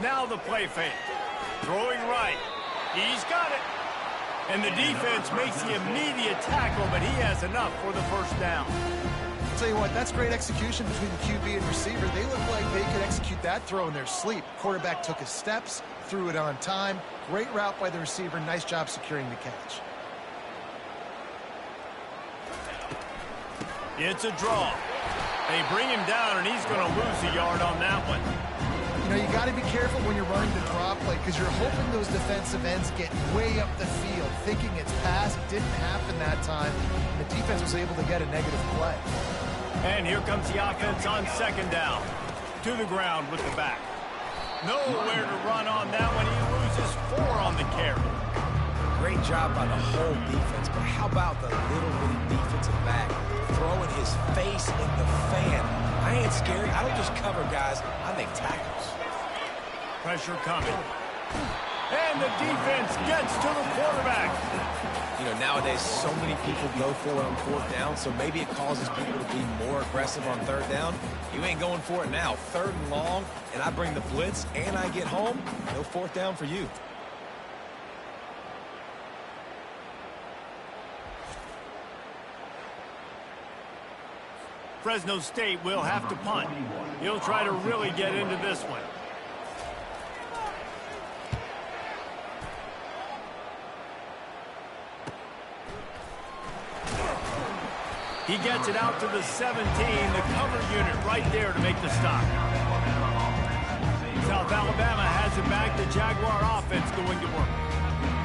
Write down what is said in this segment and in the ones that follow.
Now the play fake. Throwing right. He's got it. And the defense makes the immediate tackle, but he has enough for the first down. I'll tell you what, that's great execution between the QB and receiver. They look like they could execute that throw in their sleep. Quarterback took his steps, threw it on time. Great route by the receiver. Nice job securing the catch. It's a draw. They bring him down, and he's going to lose a yard on that one. You know, you got to be careful when you're running the draw play because you're hoping those defensive ends get way up the field, thinking it's pass. Didn't happen that time. And the defense was able to get a negative play. And here comes the offense on second down. To the ground with the back. Nowhere to run on that one. He loses 4 on the carry. Great job by the whole defense, but how about the little bitty defensive back throwing his face in the fan? I ain't scary. I don't just cover guys. I make tackles. Pressure coming. And the defense gets to the quarterback. You know, nowadays so many people go for it on fourth down, so maybe it causes people to be more aggressive on third down. You ain't going for it now. Third and long, and I bring the blitz, and I get home. No fourth down for you. Fresno State will have to punt. He'll try to really get into this one. He gets it out to the 17, the cover unit right there to make the stop. S.Alabama has it back, the Jaguar offense going to work.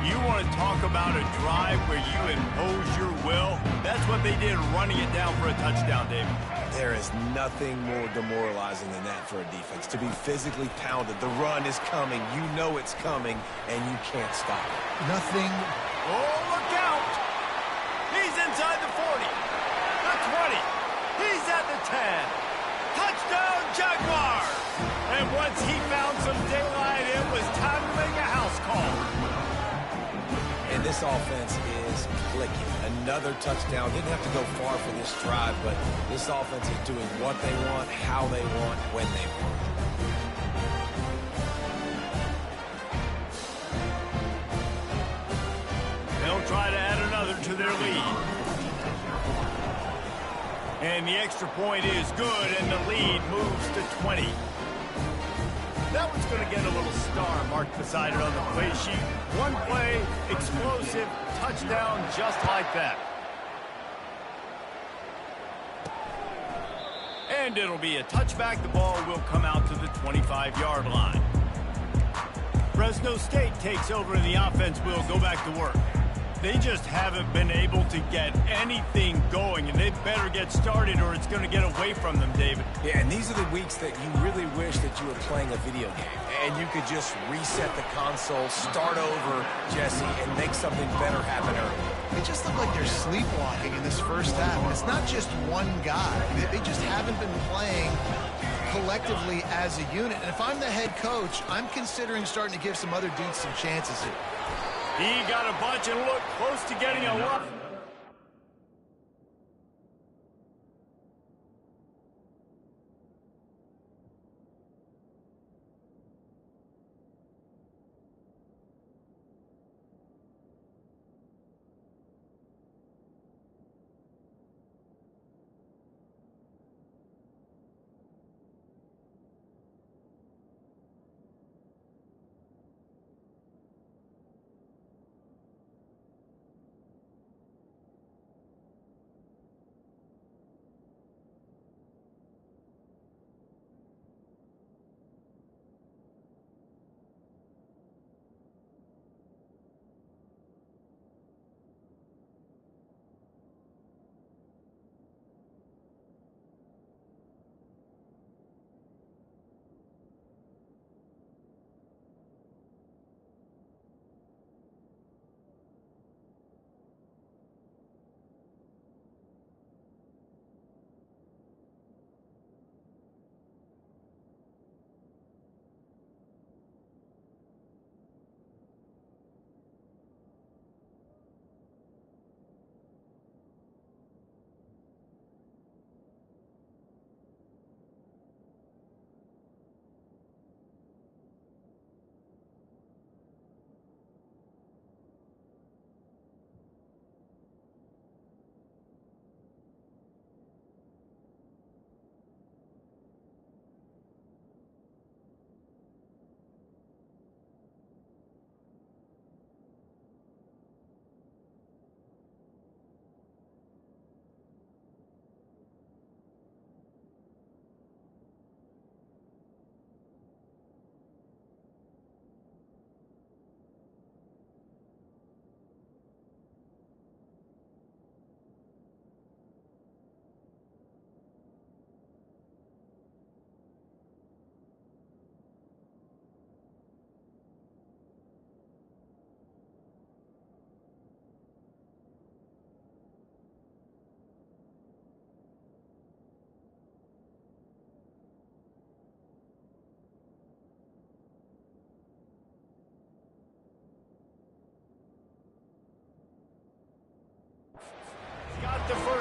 You want to talk about a drive where you impose your will? That's what they did, running it down for a touchdown, David. There is nothing more demoralizing than that for a defense. To be physically pounded, the run is coming, you know it's coming, and you can't stop it. Nothing. Oh, look out! He's inside the 40, the 20, he's at the 10. Touchdown, Jaguars! And once he found some daylight, it was time to make a house call. And this offense is clicking. Another touchdown. Didn't have to go far for this drive, but this offense is doing what they want, how they want, when they want. They'll try to add another to their lead. And the extra point is good, and the lead moves to 20. That one's going to get a little star marked beside it on the play sheet. One play, explosive, touchdown, just like that. And it'll be a touchback. The ball will come out to the 25-yard line. Fresno State takes over, and the offense will go back to work. They just haven't been able to get anything going, and they better get started or it's going to get away from them, David. Yeah, and these are the weeks that you really wish that you were playing a video game, and you could just reset the console, start over, Jesse, and make something better happen early. They just look like they're sleepwalking in this first half, and it's not just one guy. They just haven't been playing collectively as a unit, and if I'm the head coach, I'm considering starting to give some other dudes some chances here. He got a bunch and looked close to getting a lot.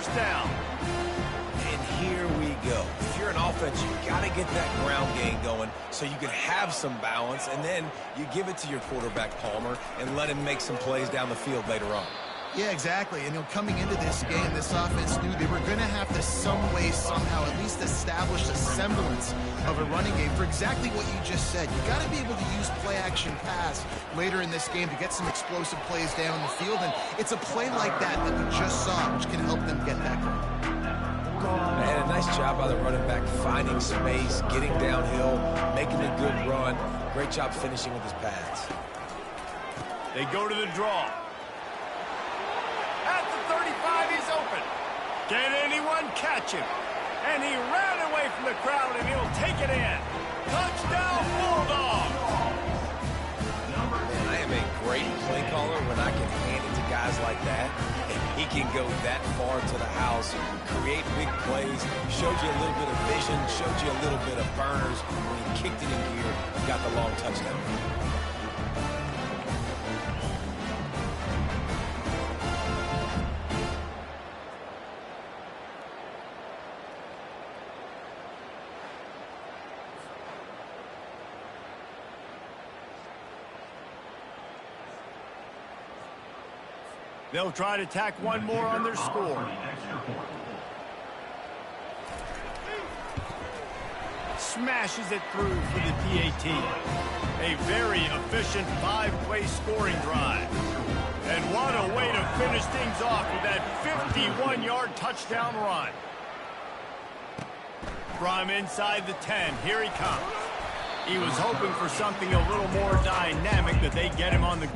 touchdown. And here we go. If you're an offense, you got to get that ground game going so you can have some balance, and then you give it to your quarterback, Palmer, and let him make some plays down the field later on. Yeah, exactly. And coming into this game, this offense knew they were going to have to some way, somehow, at least establish a semblance of a running game for exactly what you just said. You got to be able to use play-action pass later in this game to get some explosive plays down the field. And it's a play like that that we just saw, which can help them get that going. And a nice job by the running back, finding space, getting downhill, making a good run. Great job finishing with his pads. They go to the draw. At the 35, he's open. Can anyone catch him? And he ran away from the crowd, and he'll take it in. Touchdown, Bulldogs! I am a great play caller when I can hand it to guys like that. And he can go that far to the house, create big plays, showed you a little bit of vision, showed you a little bit of burners. When he kicked it in gear, got the long touchdown. They'll try to tack one more on their score. Smashes it through for the PAT. A very efficient 5-play scoring drive. And what a way to finish things off with that 51-yard touchdown run. From inside the 10, here he comes. He was hoping for something a little more dynamic, that they get him on the...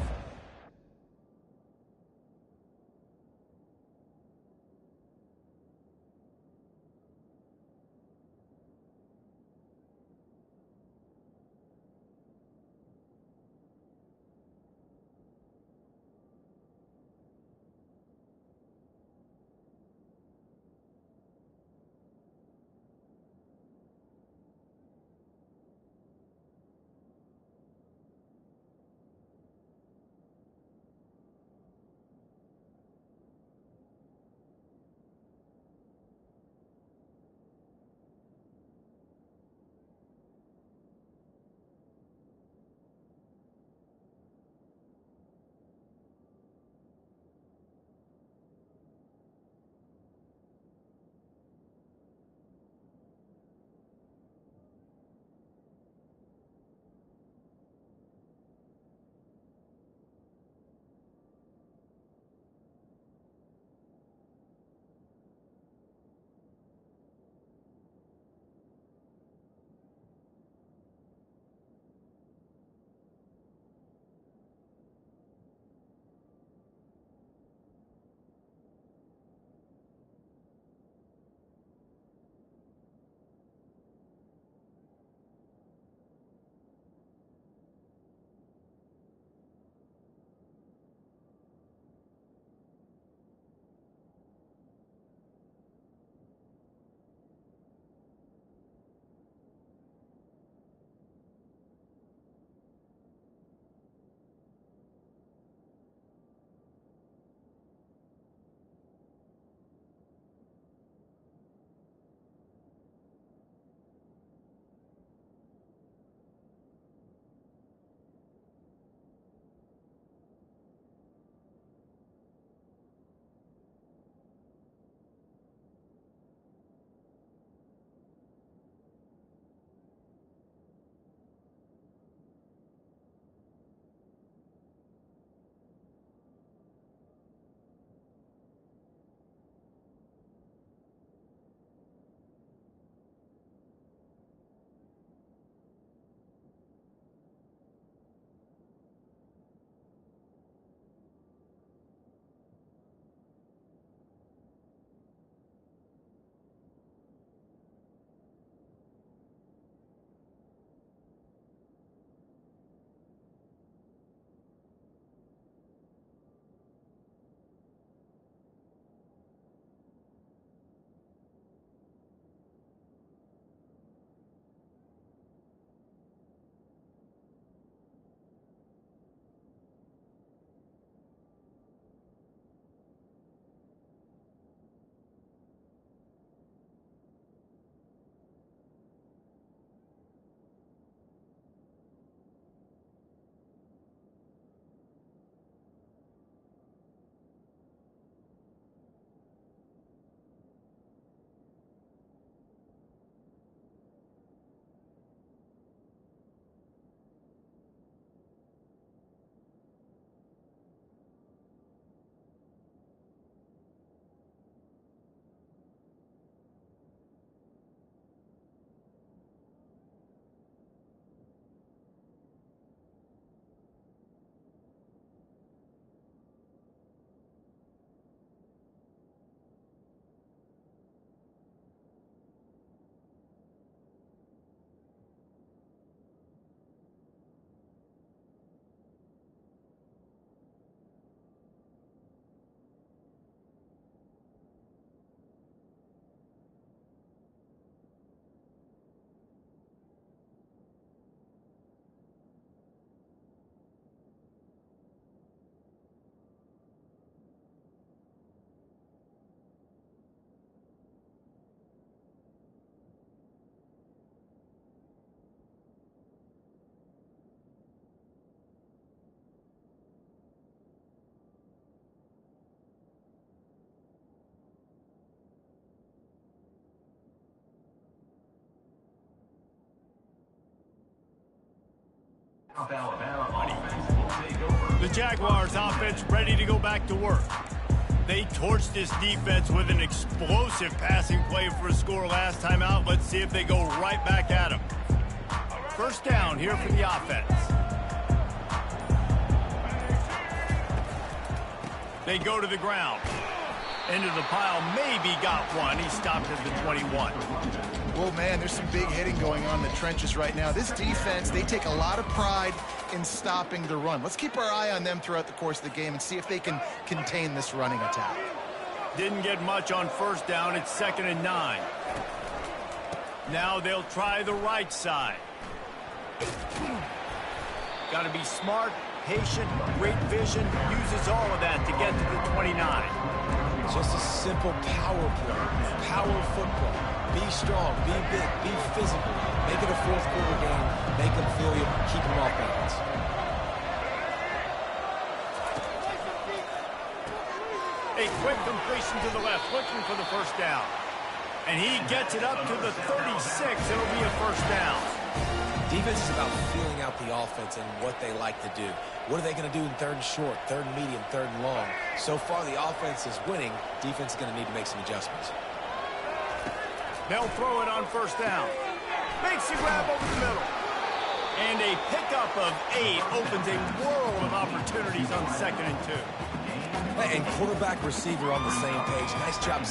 S.Alabama offense will take over. The Jaguars offense ready to go back to work. They torched this defense with an explosive passing play for a score last time out. Let's see if they go right back at them. First down here for the offense. They go to the ground. Into the pile, maybe got one. He stopped at the 21. Well, man, there's some big hitting going on in the trenches right now. This defense, they take a lot of pride in stopping the run. Let's keep our eye on them throughout the course of the game and see if they can contain this running attack. Didn't get much on first down. It's 2nd and 9. Now they'll try the right side. Got to be smart, patient, great vision. Uses all of that to get to the 29. Just a simple power play, power football. Be strong, be big, be physical. Make it a fourth quarter game. Make them feel you, keep them off balance. A quick completion to the left, looking for the first down. And he gets it up to the 36. It'll be a first down. Defense is about feeling out the offense and what they like to do. What are they going to do in 3rd and short, 3rd and medium, 3rd and long? So far, the offense is winning. Defense is going to need to make some adjustments. They'll throw it on first down. Makes a grab over the middle. And a pickup of 8 opens a world of opportunities on 2nd and 2. And quarterback, receiver on the same page. Nice job.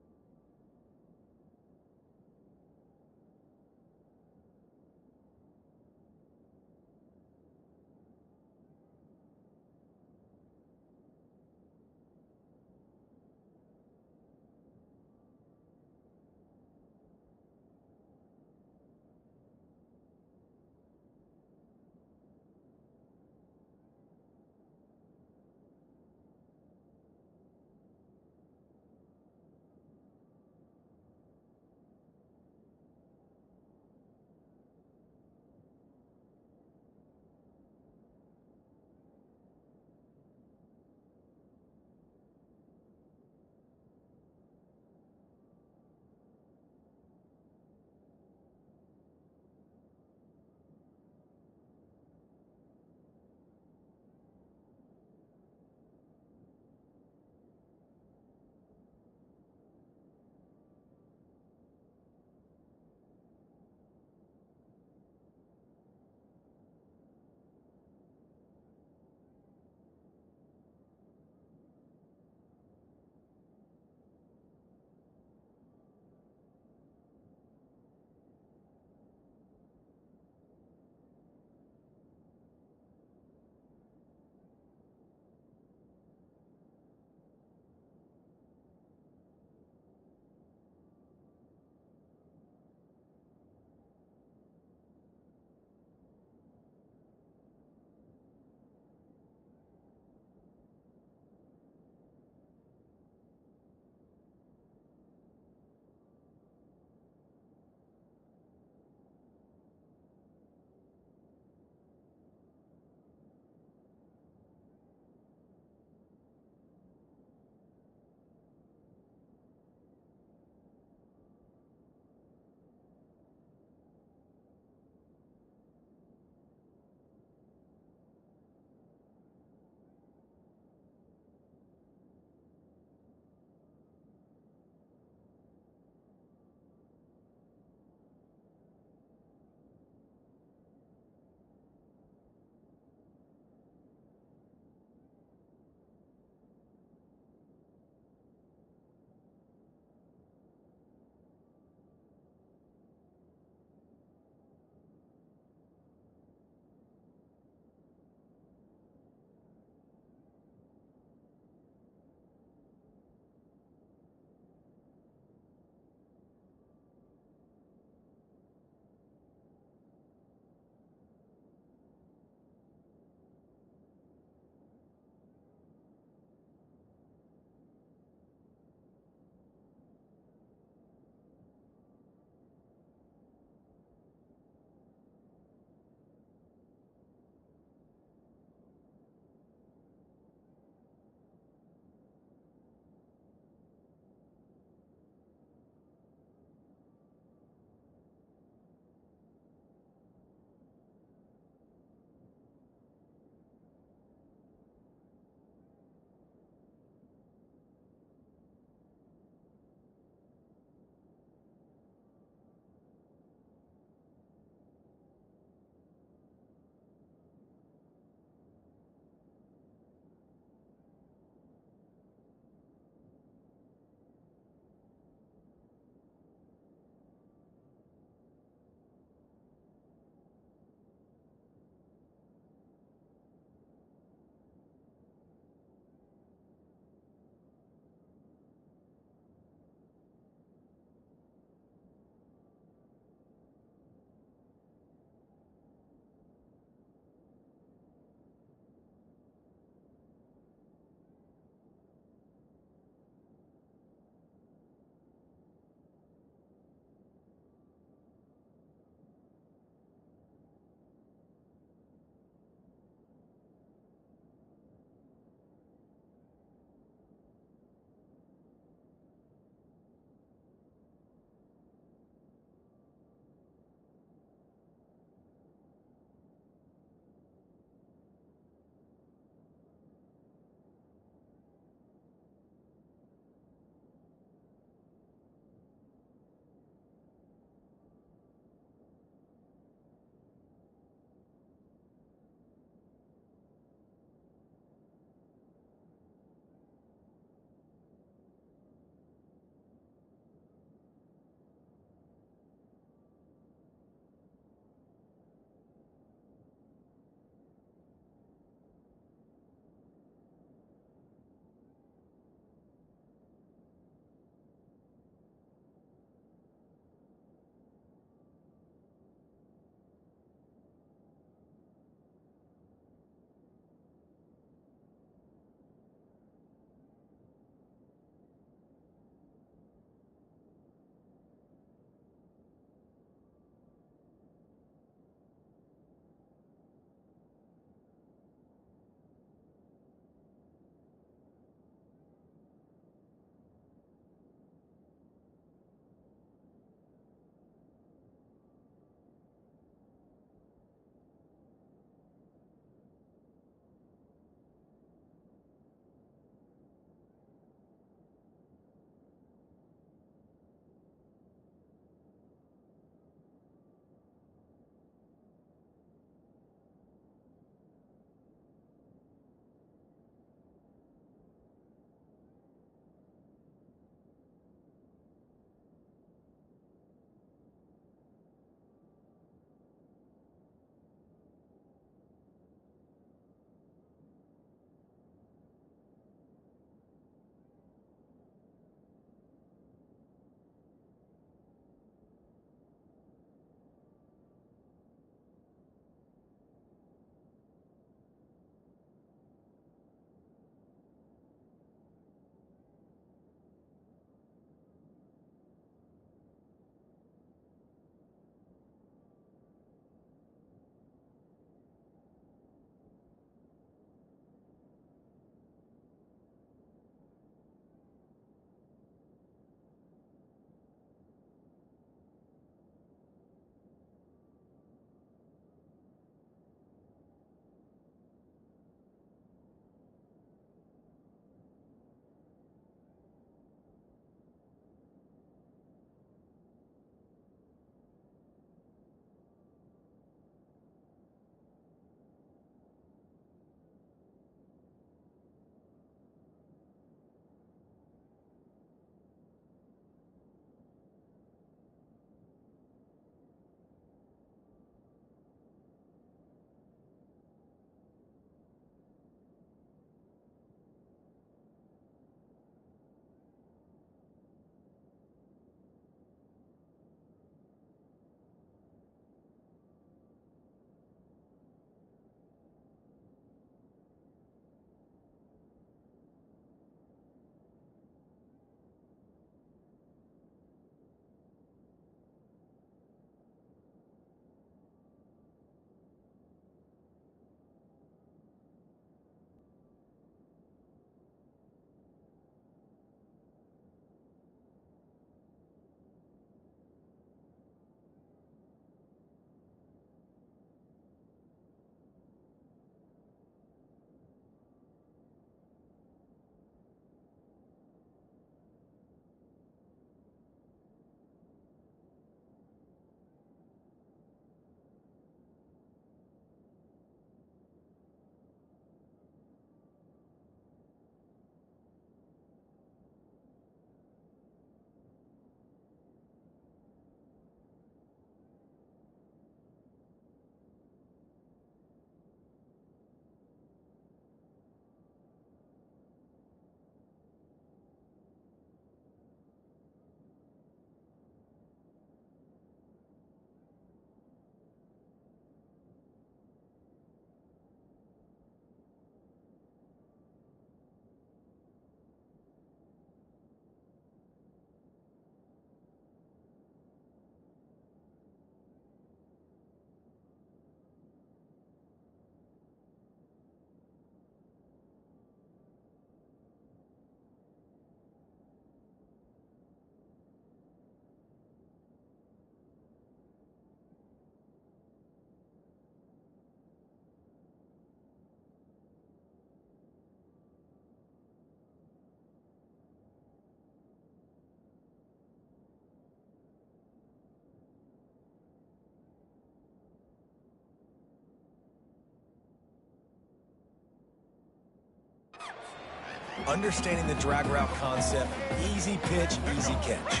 understanding the drag route concept, easy pitch, easy catch.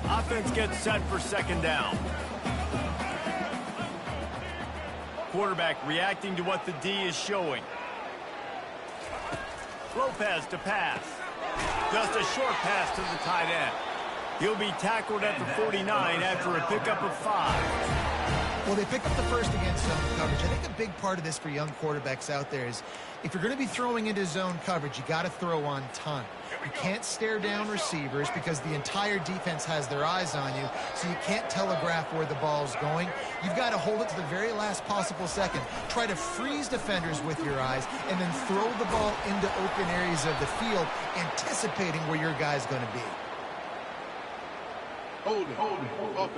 Offense gets set for second down. Quarterback reacting to what the D is showing. Lopez to pass. Just a short pass to the tight end. He'll be tackled at the 49 after a pickup of 5. Well, they pick up the first against zone coverage. I think a big part of this for young quarterbacks out there is if you're going to be throwing into zone coverage, you got to throw on time. You can't stare down receivers because the entire defense has their eyes on you, so you can't telegraph where the ball's going. You've got to hold it to the very last possible second. Try to freeze defenders with your eyes and then throw the ball into open areas of the field, anticipating where your guy's going to be. Hold it, open.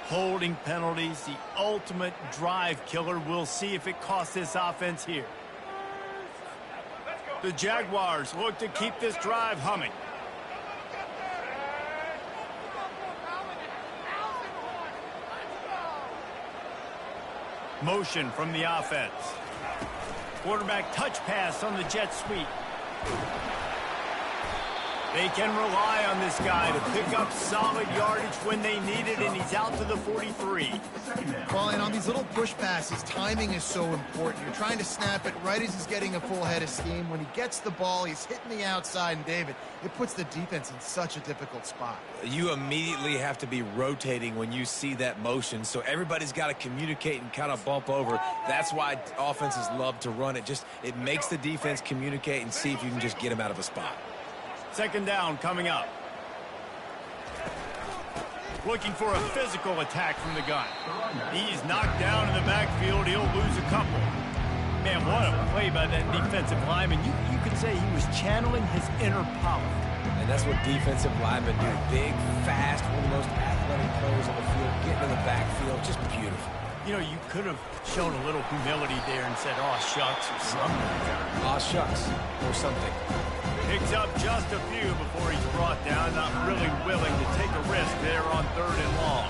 Holding penalties, the ultimate drive killer. We'll see if it costs this offense here. The Jaguars look to keep this drive humming. Motion from the offense. Quarterback touch pass on the jet sweep. They can rely on this guy to pick up solid yardage when they need it, and he's out to the 43. Well, and on these little push passes, timing is so important. You're trying to snap it right as he's getting a full head of steam. When he gets the ball, he's hitting the outside, and David, it puts the defense in such a difficult spot. You immediately have to be rotating when you see that motion, so everybody's got to communicate and kind of bump over. That's why offenses love to run it. It makes the defense communicate and see if you can just get him out of a spot. Second down coming up. Looking for a physical attack from the gun. He's knocked down in the backfield. He'll lose a couple. Man, what a play by that defensive lineman. You could say he was channeling his inner power. And that's what defensive linemen do. Big, fast, one of the most athletic players on the field, getting in the backfield. Just beautiful. You know, you could have shown a little humility there and said, "Aw, shucks," or something. Aw, shucks, or something. Picks up just a few before he's brought down. Not really willing to take a risk there on 3rd and long.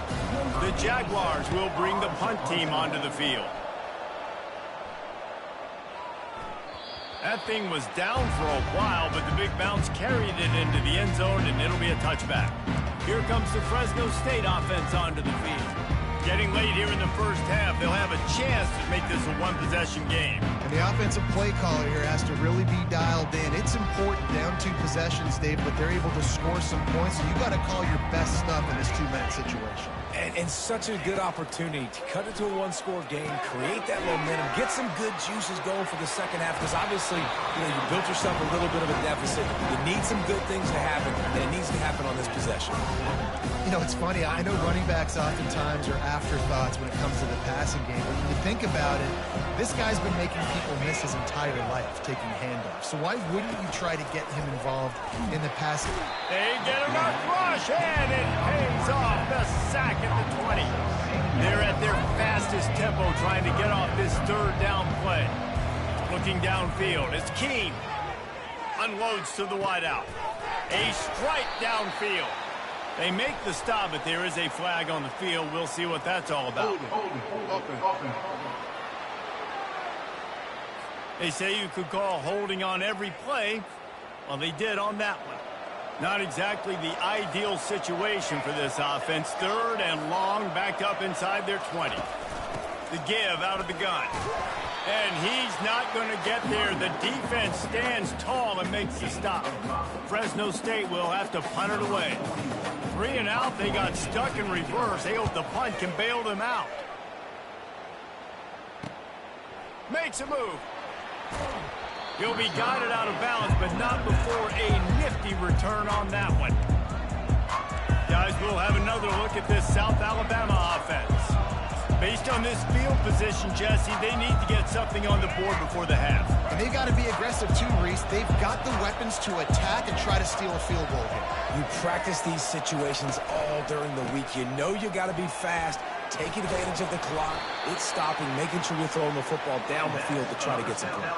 The Jaguars will bring the punt team onto the field. That thing was down for a while, but the big bounce carried it into the end zone, and it'll be a touchback. Here comes the Fresno State offense onto the field. Getting late here in the first half, they'll have a chance to make this a one-possession game. And the offensive play caller here has to really be dialed in. It's important, down 2 possessions, Dave, but they're able to score some points. So you got to call your best stuff in this 2-minute situation. And such a good opportunity to cut it to a one-score game, create that momentum, get some good juices going for the second half, because obviously, you built yourself a little bit of a deficit. You need some good things to happen, and it needs to happen on this possession. It's funny. I know running backs oftentimes are afterthoughts when it comes to the passing game. But when you think about it, this guy's been making people miss his entire life taking handoffs. So why wouldn't you try to get him involved in the passing? They get him a rush, and it pays off. The sack at the 20. They're at their fastest tempo trying to get off this 3rd down play. Looking downfield, it's Keene. Unloads to the wideout. A strike downfield. They make the stop, but there is a flag on the field. We'll see what that's all about. Open. They say you could call holding on every play. Well, they did on that one. Not exactly the ideal situation for this offense. 3rd and long, back up inside their 20. The give out of the gun. And he's not going to get there. The defense stands tall and makes the stop. Fresno State will have to punt it away. 3 and out, they got stuck in reverse. They hope the punt can bail them out. Makes a move. He'll be guided out of bounds, but not before a nifty return on that one. Guys, we'll have another look at this South Alabama offense. Based on this field position, Jesse, they need to get something on the board before the half. And they've got to be aggressive too, Reese. They've got the weapons to attack and try to steal a field goal here. You practice these situations all during the week. You know you got to be fast, take advantage of the clock. It's stopping, making sure you're throwing the football down the field to try to get some points.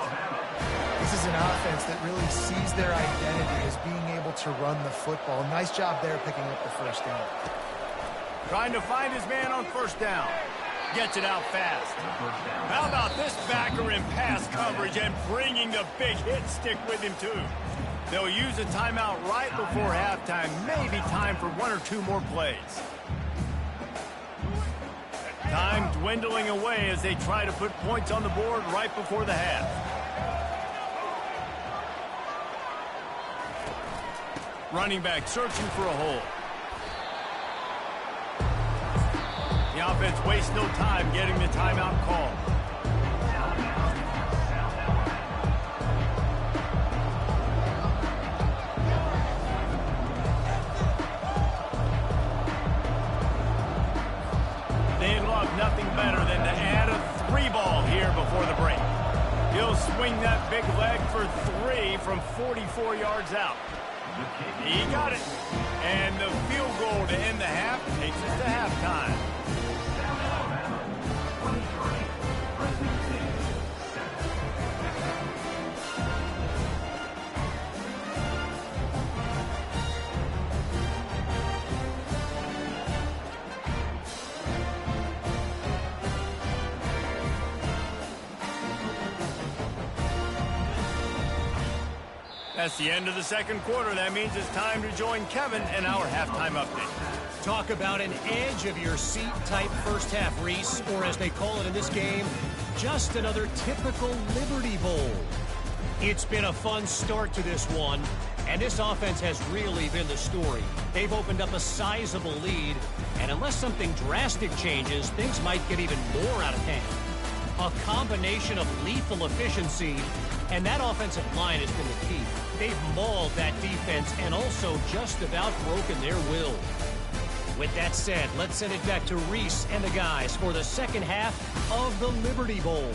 This is an offense that really sees their identity as being able to run the football. Nice job there picking up the first down. Trying to find his man on 1st down. Gets it out fast. How about this backer in pass coverage and bringing the big hit stick with him, too? They'll use a timeout right before halftime. Maybe time for one or two more plays. Time dwindling away as they try to put points on the board right before the half. Running back searching for a hole. The offense wastes no time getting the timeout call. They'd love nothing better than to add a 3-ball here before the break. He'll swing that big leg for 3 from 44 yards out. He got it. And the field goal to end the half takes us to halftime. That's the end of the second quarter. That means it's time to join Kevin in our halftime update. Talk about an edge-of-your-seat type first half, Reese, or as they call it in this game, just another typical Liberty Bowl. It's been a fun start to this one, and this offense has really been the story. They've opened up a sizable lead, and unless something drastic changes, things might get even more out of hand. A combination of lethal efficiency, and that offensive line has been the key. They've mauled that defense and also just about broken their will. With that said, let's send it back to Reese and the guys for the second half of the Liberty Bowl.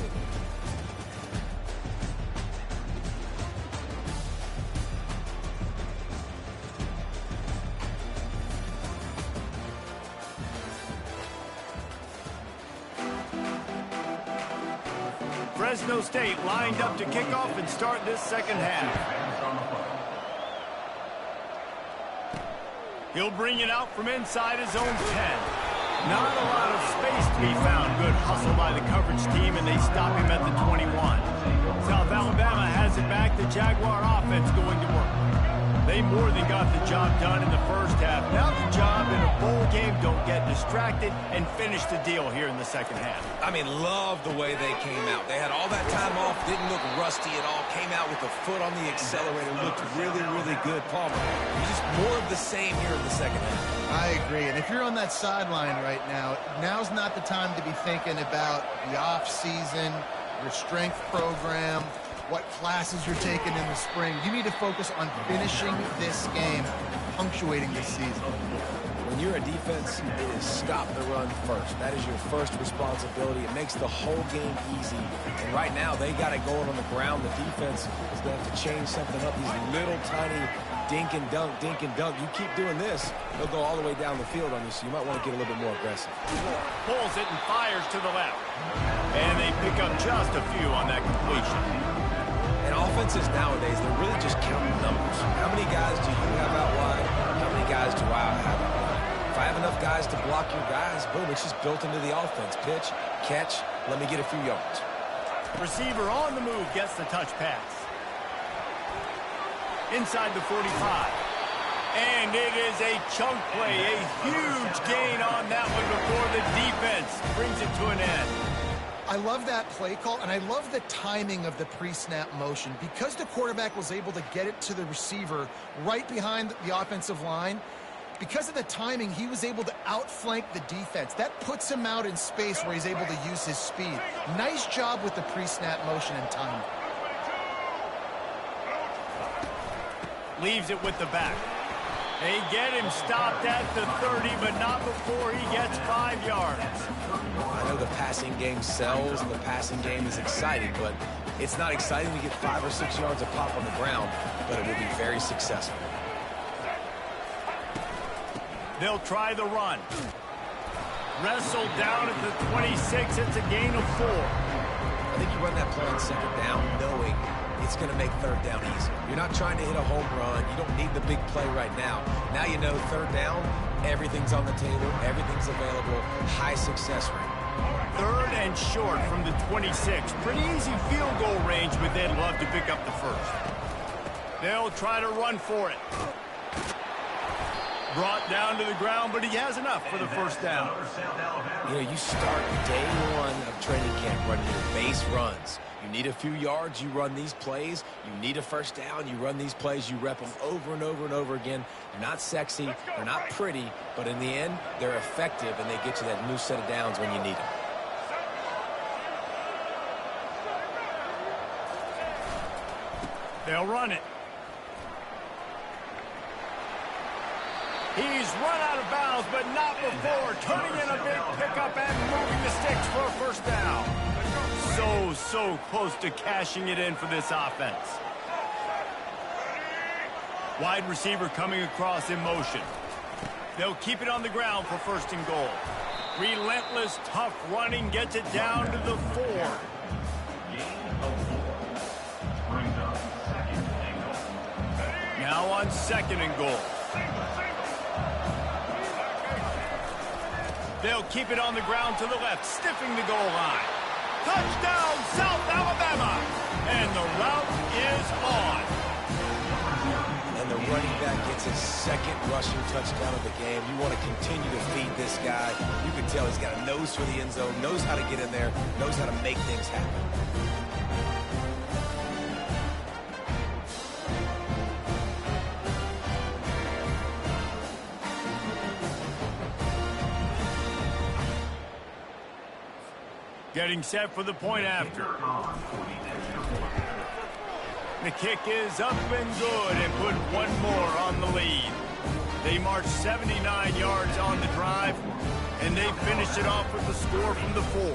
Fresno State lined up to kick off and start this second half. He'll bring it out from inside his own 10. Not a lot of space to be found. Good hustle by the coverage team, and they stop him at the 21. S.Alabama has it back. The Jaguar offense going to work. They more than got the job done in the first half. Now the job in a bowl game, don't get distracted, and finish the deal here in the second half. I mean, love the way they came out. They had all that time off, didn't look rusty at all, came out with the foot on the accelerator, looked really, really good. Palmer, just more of the same here in the second half. I agree. And if you're on that sideline right now, now's not the time to be thinking about the off season, your strength program, what classes you're taking in the spring. You need to focus on finishing this game, punctuating this season. When you're a defense, it is stop the run first. That is your first responsibility. It makes the whole game easy. And right now, they got it going on the ground. The defense is going to have to change something up. These little tiny dink and dunk, dink and dunk. You keep doing this, they'll go all the way down the field on you, so you might want to get a little bit more aggressive. Pulls it and fires to the left. And they pick up just a few on that completion. And offenses nowadays, they're really just counting numbers. How many guys do you have out wide? How many guys do I have out wide? If I have enough guys to block your guys, boom, it's just built into the offense. Pitch, catch, let me get a few yards. Receiver on the move gets the touch pass. Inside the 45. And it is a chunk play, a huge gain on that one before the defense brings it to an end. I love that play call, and I love the timing of the pre-snap motion. Because the quarterback was able to get it to the receiver right behind the offensive line, because of the timing, he was able to outflank the defense. That puts him out in space where he's able to use his speed. Nice job with the pre-snap motion and timing. Leaves it with the back. They get him stopped at the 30, but not before he gets 5 yards. I know the passing game sells, and the passing game is exciting, but it's not exciting to get 5 or 6 yards of pop on the ground, but it will be very successful. They'll try the run. Wrestled down at the 26. It's a gain of 4. I think you run that play on second down knowing it's going to make third down easier. You're not trying to hit a home run. You don't need the big play right now. Now you know third down, everything's on the table, everything's available, high success rate. Third and short from the 26. Pretty easy field goal range, but they'd love to pick up the first. They'll try to run for it. Brought down to the ground, but he has enough for the first down. You know, you start day one of training camp running your base runs. You need a few yards, you run these plays. You need a first down, you run these plays. You rep them over and over and over again. They're not sexy, they're not pretty, but in the end, they're effective, and they get you that new set of downs when you need them. They'll run it. He's run out of bounds, but not before turning in a big pickup and moving the sticks for a first down. So close to cashing it in for this offense. Wide receiver coming across in motion. They'll keep it on the ground for first and goal. Relentless, tough running gets it down to the 4. Now on second and goal. They'll keep it on the ground to the left, stiffing the goal line. Touchdown, South Alabama! And the route is on. And the running back gets his second rushing touchdown of the game. You want to continue to feed this guy. You can tell he's got a nose for the end zone, knows how to get in there, knows how to make things happen. Getting set for the point after. The kick is up and good and put one more on the lead. They marched 79 yards on the drive, and they finished it off with the score from the 4.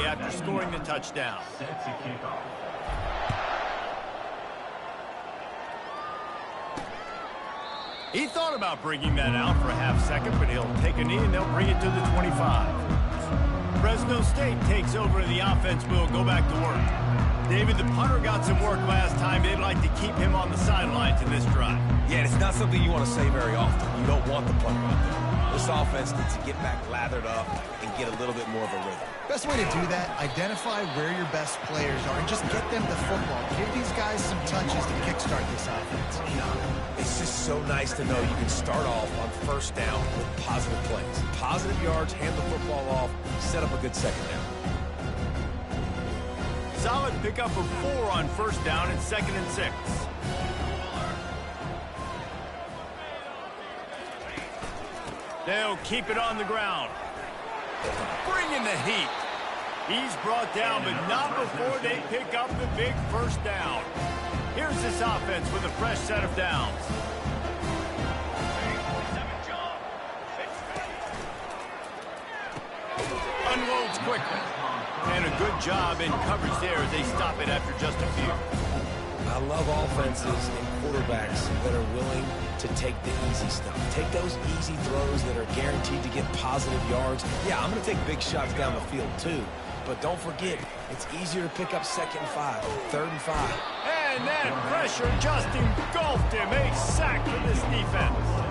after scoring the touchdown. Set to kickoff. He thought about bringing that out for a half second, but he'll take a knee and they'll bring it to the 25. Fresno State takes over and the offense will go back to work. David, the punter got some work last time. They'd like to keep him on the sidelines in this drive. Yeah, it's not something you want to say very often. You don't want the punter out there. This offense needs to get back lathered up and get a little bit more of a rhythm. Best way to do that, identify where your best players are and just get them the football. Give these guys some touches to kickstart this offense. It's just so nice to know you can start off on first down with positive plays. Positive yards, hand the football off, set up a good second down. Solid pickup of 4 on first down and 2nd and 6. They'll keep it on the ground. Bringing the heat. He's brought down, but not before they pick up the big first down. Here's this offense with a fresh set of downs. Unloads quickly. And a good job in coverage there as they stop it after just a few. I love offenses and quarterbacks that are willing to take the easy stuff. Take those easy throws that are guaranteed to get positive yards. Yeah, I'm going to take big shots down the field too. But don't forget, it's easier to pick up 2nd and 5, 3rd and 5. And that pressure just engulfed him. A sack for this defense.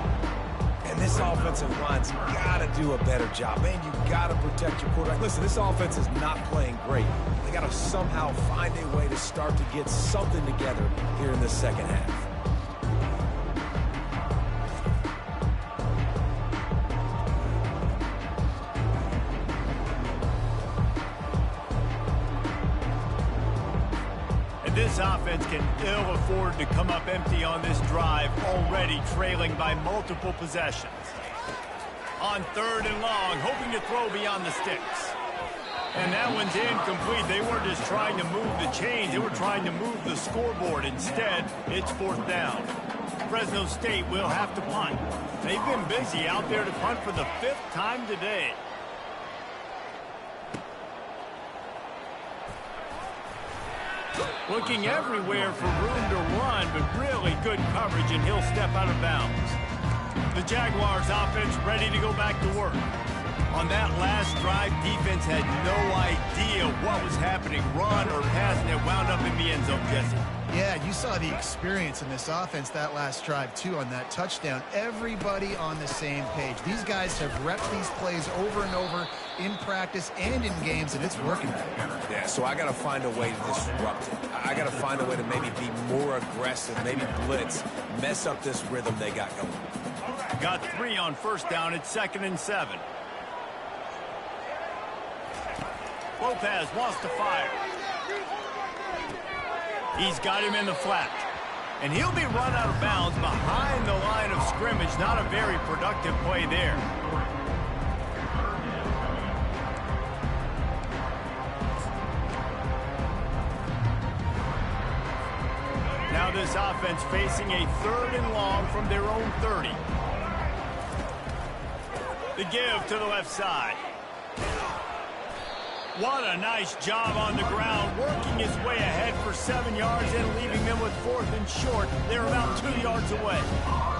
And this offensive line's got to do a better job. Man, you got to protect your quarterback. Listen, this offense is not playing great. They got to somehow find a way to start to get something together here in the second half. This offense can ill afford to come up empty on this drive, already trailing by multiple possessions. On 3rd and long, hoping to throw beyond the sticks. And that one's incomplete. They weren't just trying to move the chains, they were trying to move the scoreboard. Instead, it's 4th down. Fresno State will have to punt. They've been busy out there to punt for the 5th time today. Looking everywhere for room to run, but really good coverage, and he'll step out of bounds. The Jaguars offense ready to go back to work. On that last drive, defense had no idea what was happening, run or pass, and it wound up in the end zone, Jesse. Yeah, you saw the experience in this offense that last drive, too, on that touchdown. Everybody on the same page. These guys have repped these plays over and over in practice and in games, and it's working. Yeah, so I got to find a way to disrupt it. I got to find a way to maybe be more aggressive, maybe blitz, mess up this rhythm they got going. Got 3 on first down at 2nd and 7. Lopez wants to fire. He's got him in the flat. And he'll be run out of bounds behind the line of scrimmage. Not a very productive play there. Now this offense facing a 3rd and long from their own 30. The give to the left side. What a nice job on the ground, working his way ahead for 7 yards and leaving them with 4th and short. They're about 2 yards away.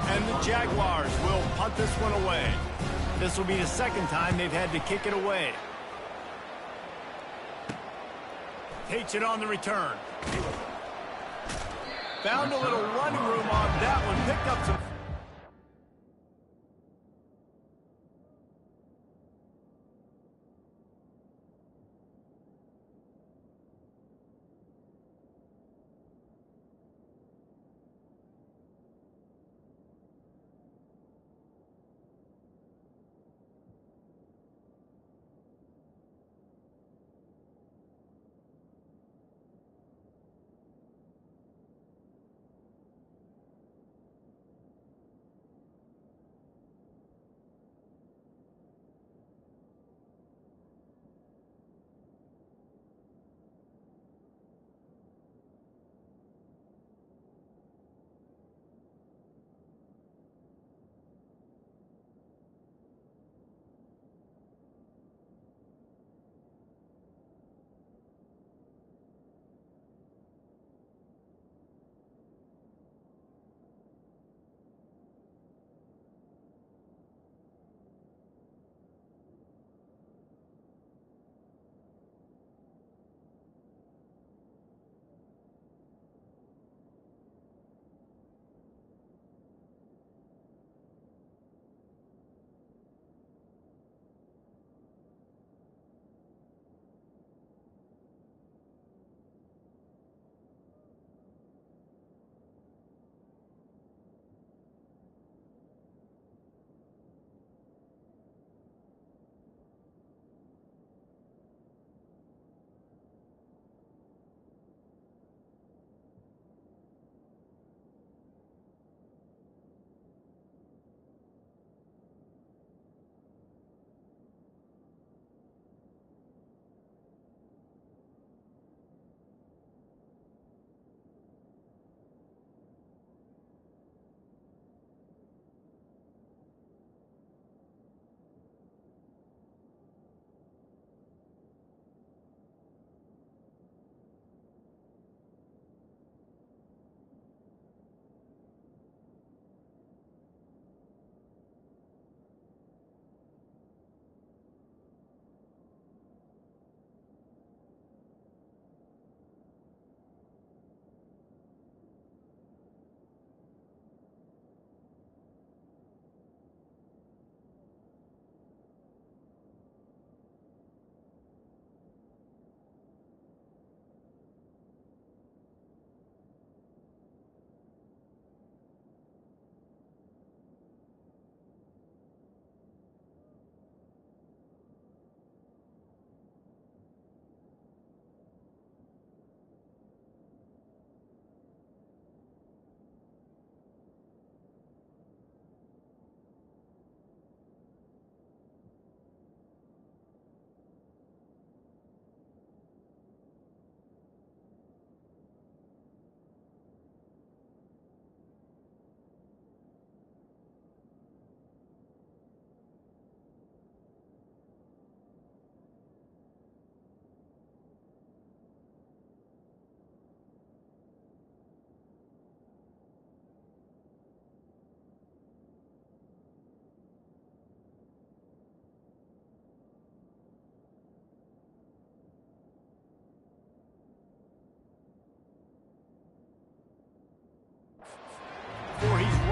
And the Jaguars will punt this one away. This will be the 2nd time they've had to kick it away. Takes it on the return. Found a little running room on that one. Picked up some...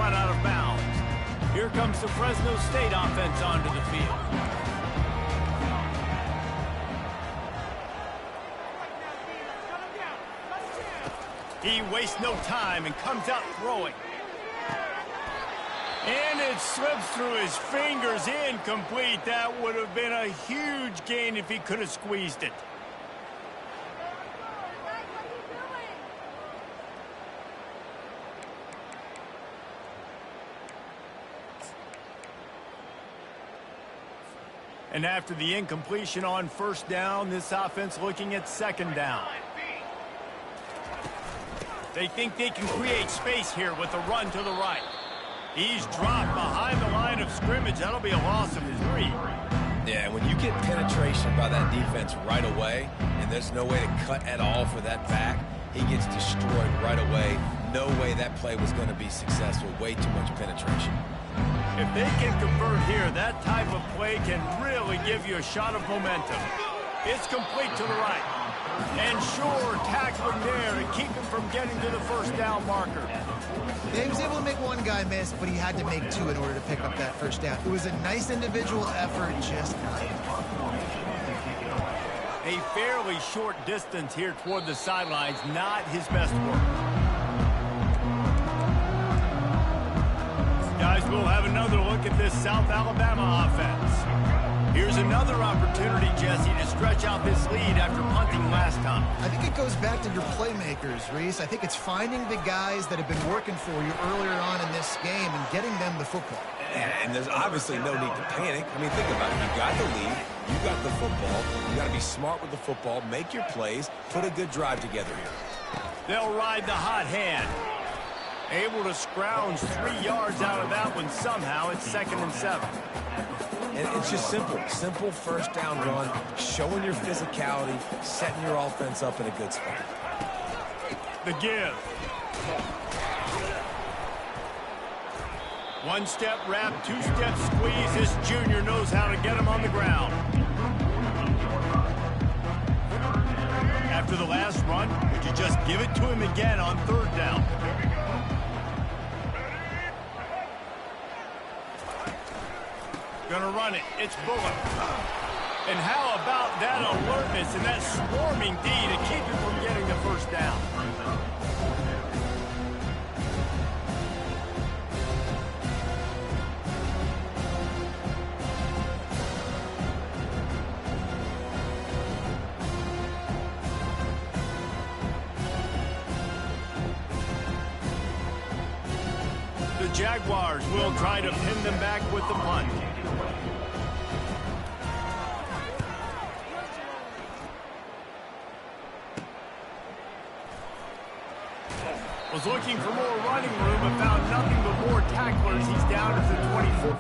run out of bounds. Here comes the Fresno State offense onto the field. He wastes no time and comes out throwing. And it slips through his fingers, incomplete. That would have been a huge gain if he could have squeezed it. And after the incompletion on first down, this offense looking at second down. They think they can create space here with a run to the right. He's dropped behind the line of scrimmage. That'll be a loss of 3. Yeah, when you get penetration by that defense right away, and there's no way to cut at all for that back, he gets destroyed right away. No way that play was going to be successful. Way too much penetration. If they can convert here, that type of play can really give you a shot of momentum. It's complete to the right. And sure, tackling there to keep him from getting to the first down marker. Yeah, he was able to make one guy miss, but he had to make 2 in order to pick up that first down. It was a nice individual effort, just a fairly short distance here toward the sidelines, not his best work. Guys, we'll have another look at this South Alabama offense. Here's another opportunity, Jesse, to stretch out this lead after punting last time. I think it goes back to your playmakers, Reese. I think it's finding the guys that have been working for you earlier on in this game and getting them the football. And there's obviously no need to panic. I mean, think about it. You got the lead. You got the football. You got to be smart with the football. Make your plays. Put a good drive together here. They'll ride the hot hand. Able to scrounge 3 yards out of that one somehow. It's 2nd and 7. And it's just simple. Simple first down run, showing your physicality, setting your offense up in a good spot. The give. One-step wrap, two-step squeeze. This junior knows how to get him on the ground. After the last run, would you just give it to him again on 3rd down? Gonna run it. It's Bullock. And how about that alertness and that swarming D to keep him from getting the first down? The Jaguars will try to pin them back with the punt. Was looking for more running room and found nothing but more tacklers. He's down at the 24.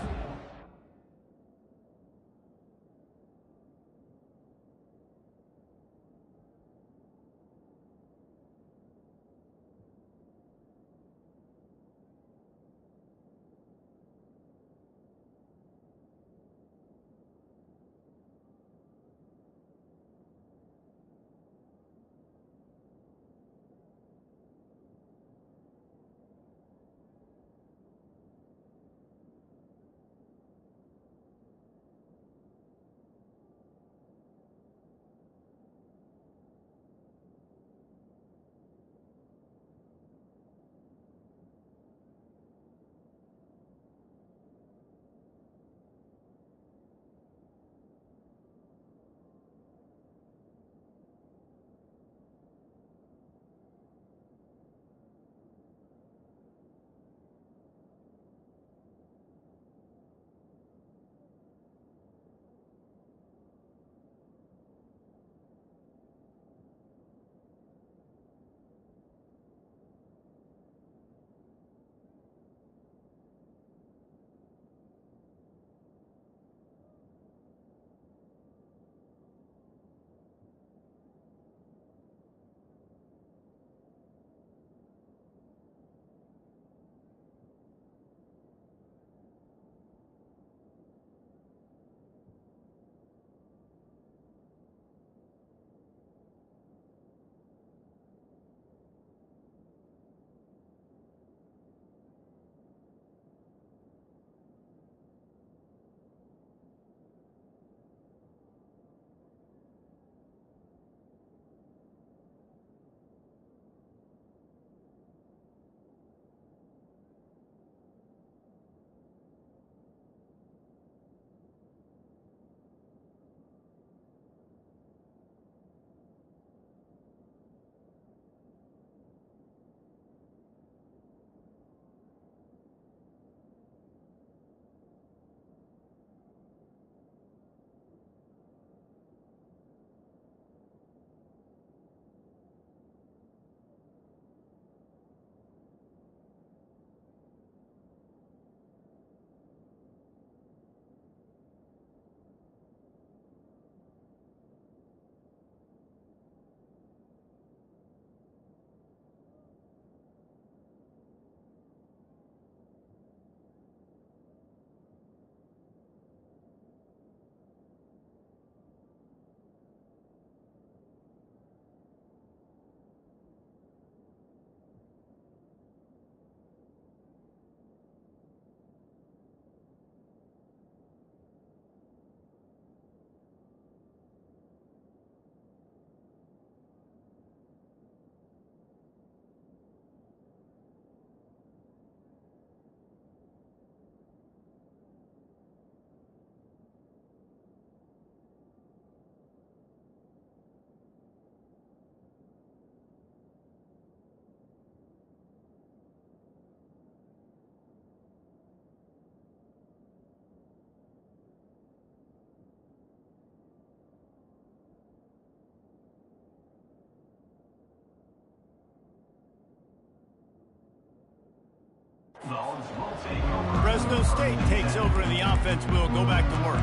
will take over. Fresno State takes over and the offense will go back to work.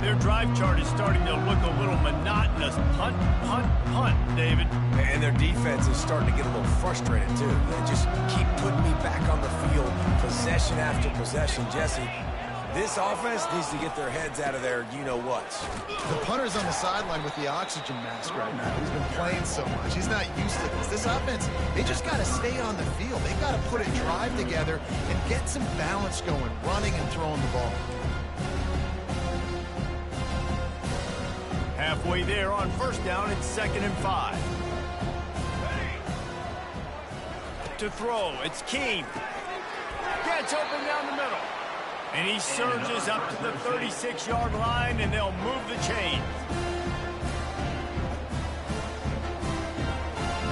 Their drive chart is starting to look a little monotonous. Punt, punt, punt, David. And their defense is starting to get a little frustrated, too. They just keep putting me back on the field, possession after possession. Jesse, this offense needs to get their heads out of their you-know-whats. The punter's on the sideline with the oxygen mask right now. He's been playing so much. He's not used to this. This offense, they just got to stay on the field. They've got to put a drive together and get some balance going, running and throwing the ball. Halfway there on first down, it's 2nd and 5. To throw, it's Keene. Gets open down the middle. And he surges up to the 36-yard line, and they'll move the chains.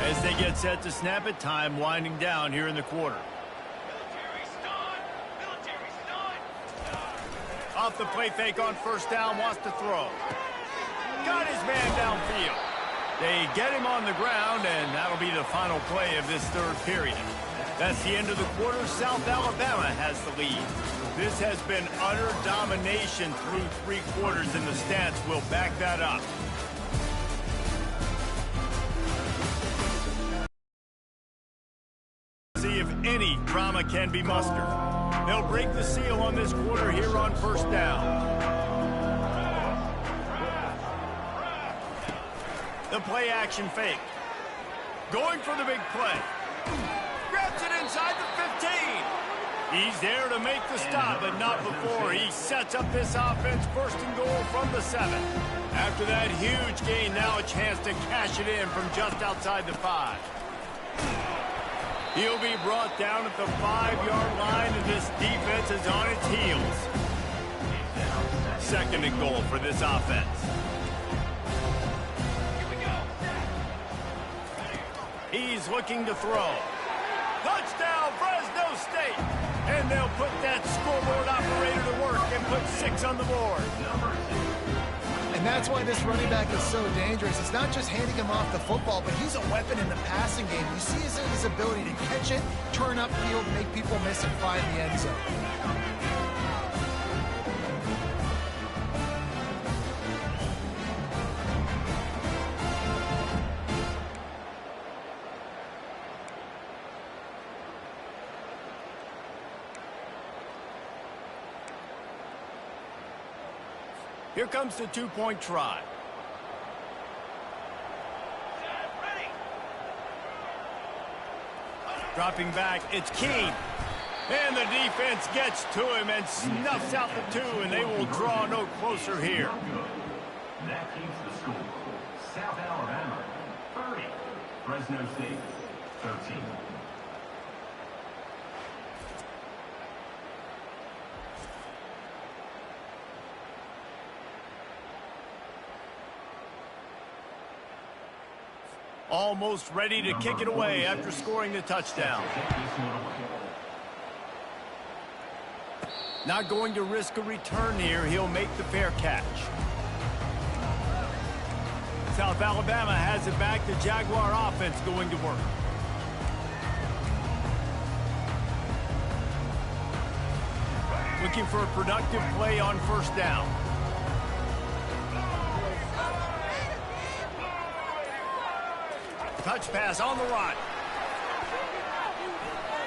As they get set to snap it, time winding down here in the quarter. Off the play fake on first down, wants to throw. Got his man downfield. They get him on the ground, and that'll be the final play of this third period. That's the end of the quarter. South Alabama has the lead. This has been utter domination through 3 quarters, and the stats will back that up. See if any drama can be mustered. They'll break the seal on this quarter here on first down. The play action fake. Going for the big play. Grabs it inside the 15. He's there to make the stop, but not before he sets up this offense 1st and goal from the 7. After that huge gain, now a chance to cash it in from just outside the 5. He'll be brought down at the 5-yard line, and this defense is on its heels. 2nd and goal for this offense. He's looking to throw. Touchdown, Fresno State! And they'll put that scoreboard operator to work and put 6 on the board. And that's why this running back is so dangerous. It's not just handing him off the football, but he's a weapon in the passing game. You see his ability to catch it, turn upfield, make people miss, and find the end zone. Here comes the 2-point try. Dropping back, it's Keene. And the defense gets to him and snuffs out the 2, and they will draw no closer here. That keeps the score. South Alabama, 30. Fresno State, 13. Almost ready to kick it away after scoring the touchdown. Not going to risk a return here. He'll make the fair catch. South Alabama has it back. The Jaguar offense going to work. Looking for a productive play on first down. Touch pass on the run.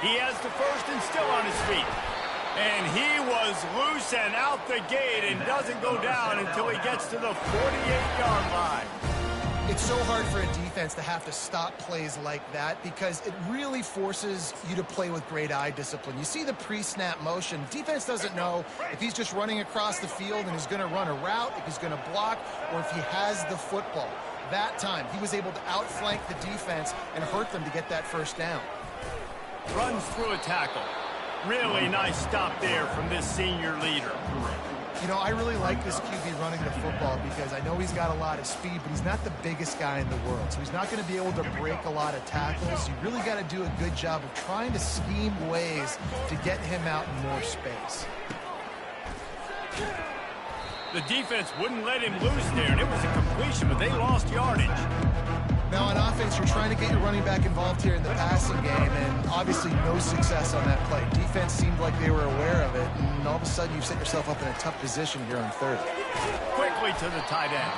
He has the first and still on his feet. And he was loose and out the gate and doesn't go down until he gets to the 48-yard line. It's so hard for a defense to have to stop plays like that because it really forces you to play with great eye discipline. You see the pre-snap motion. Defense doesn't know if he's just running across the field and he's going to run a route, if he's going to block, or if he has the football. That time, he was able to outflank the defense and hurt them to get that first down. Runs through a tackle. Really nice stop there from this senior leader. You know, I really like this QB running the football because I know he's got a lot of speed, but he's not the biggest guy in the world. So he's not going to be able to break a lot of tackles. You really got to do a good job of trying to scheme ways to get him out in more space. The defense wouldn't let him loose there, and it was a completion, but they lost yardage. Now, on offense, offense, you're trying to get your running back involved here in the passing game, and obviously no success on that play. Defense seemed like they were aware of it, and all of a sudden you've set yourself up in a tough position here on third. Quickly to the tight end.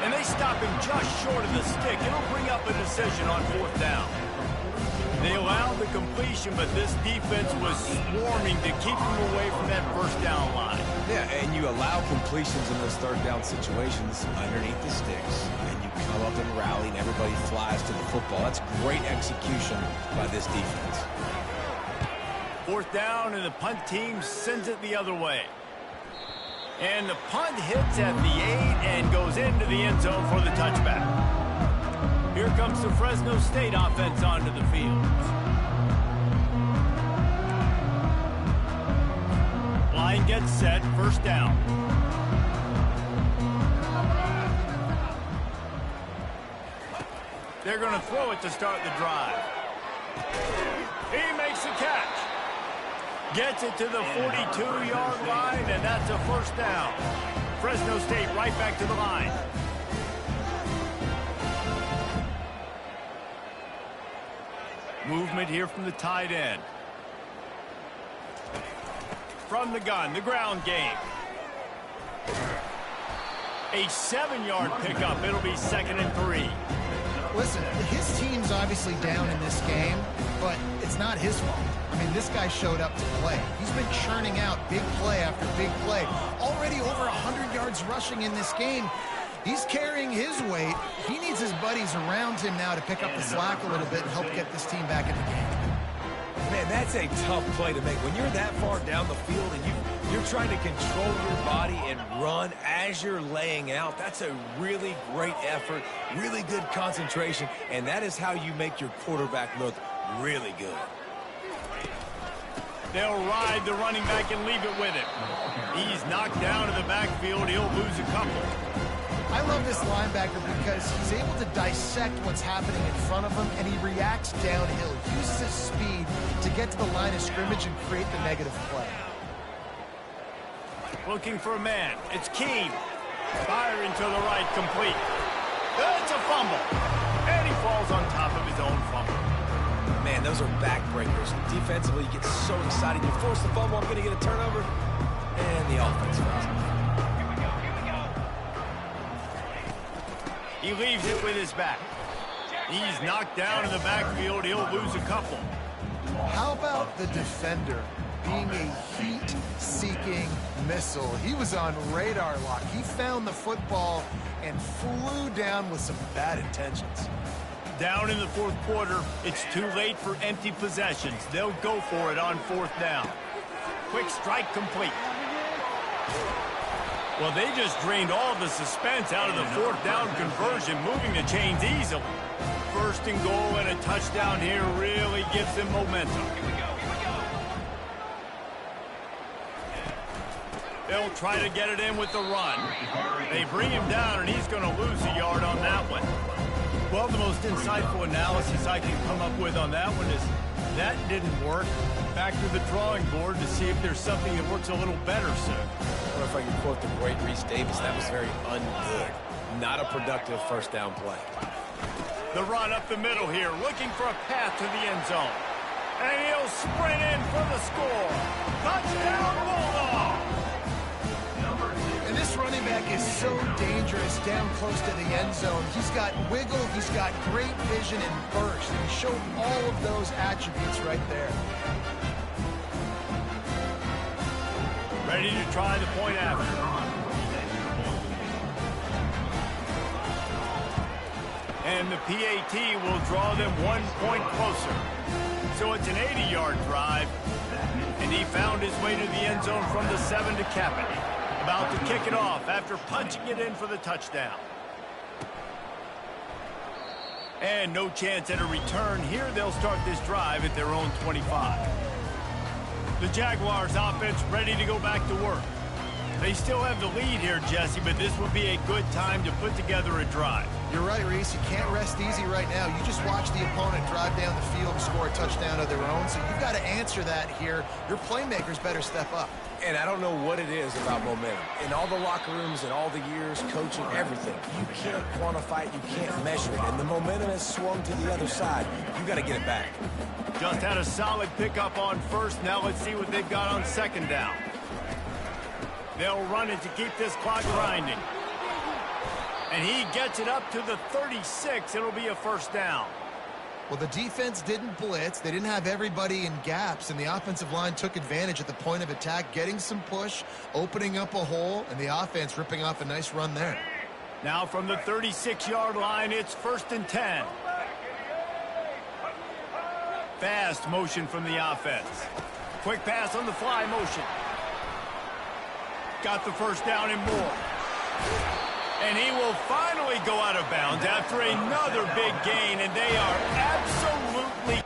And they stop him just short of the stick. It'll bring up a decision on fourth down. They allowed the completion, but this defense was swarming to keep him away from that first down line. Yeah, and you allow completions in those third down situations underneath the sticks, and you come up and rally, and everybody flies to the football. That's great execution by this defense. Fourth down, and the punt team sends it the other way. And the punt hits at the 8 and goes into the end zone for the touchback. Here comes the Fresno State offense onto the field. Line gets set, first down. They're going to throw it to start the drive. He makes the catch. Gets it to the 42-yard line, and that's a first down. Fresno State right back to the line. Movement here from the tight end. From the gun, the ground game. A 7-yard pickup. It'll be 2nd and 3. Listen, his team's obviously down in this game, but it's not his fault. I mean, this guy showed up to play. He's been churning out big play after big play. Already over 100 yards rushing in this game. He's carrying his weight. He needs his buddies around him now to pick up the slack a little bit and help get this team back in the game. Man, that's a tough play to make. When you're that far down the field and you're trying to control your body and run as you're laying out, that's a really great effort, really good concentration, and that is how you make your quarterback look really good. They'll ride the running back and leave it with him. He's knocked down to the backfield. He'll lose a couple. I love this linebacker because he's able to dissect what's happening in front of him, and he reacts downhill. He uses his speed to get to the line of scrimmage and create the negative play. Looking for a man. It's Keene. Firing to the right, complete. It's a fumble. And he falls on top of his own fumble. Man, those are backbreakers. Defensively, you get so excited. You force the fumble, I'm going to get a turnover. And the offense runs. He leaves it with his back. He's knocked down in the backfield. He'll lose a couple. How about the defender being a heat-seeking missile? He was on radar lock. He found the football and flew down with some bad intentions. Down in the fourth quarter, it's too late for empty possessions. They'll go for it on fourth down. Quick strike complete. Well, they just drained all the suspense out of the fourth down conversion, moving the chains easily. First and goal and a touchdown here really gives them momentum. They'll try to get it in with the run. They bring him down, and he's going to lose a yard on that one. Well, the most insightful analysis I can come up with on that one is that didn't work. Back to the drawing board to see if there's something that works a little better soon. I wonder if I can quote the great Reese Davis. That was very ungood. Not a productive first down play. The run up the middle here, looking for a path to the end zone. And he'll sprint in for the score. Touchdown, Bulldog! And this running back is so dangerous down close to the end zone. He's got wiggle, he's got great vision and burst. And he showed all of those attributes right there. Ready to try the point after. And the PAT will draw them 1 point closer. So it's an 80-yard drive. And he found his way to the end zone from the 7 to cap it. About to kick it off after punching it in for the touchdown. And no chance at a return. Here they'll start this drive at their own 25. The Jaguars offense ready to go back to work. They still have the lead here, Jesse, but this would be a good time to put together a drive. You're right, Reese. You can't rest easy right now. You just watch the opponent drive down the field and score a touchdown of their own, so you've got to answer that here. Your playmakers better step up. And I don't know what it is about momentum. In all the locker rooms and all the years, coaching, everything, you can't quantify it, you can't measure it. And the momentum has swung to the other side. You got to get it back. Just had a solid pickup on first. Now let's see what they've got on second down. They'll run it to keep this clock grinding. And he gets it up to the 36. It'll be a first down. Well, the defense didn't blitz. They didn't have everybody in gaps, and the offensive line took advantage at the point of attack, getting some push, opening up a hole, and the offense ripping off a nice run there. Now from the 36-yard line, it's 1st and 10. Fast motion from the offense. Quick pass on the fly motion. Got the first down and more. And he will finally go out of bounds after another big gain, and they are absolutely...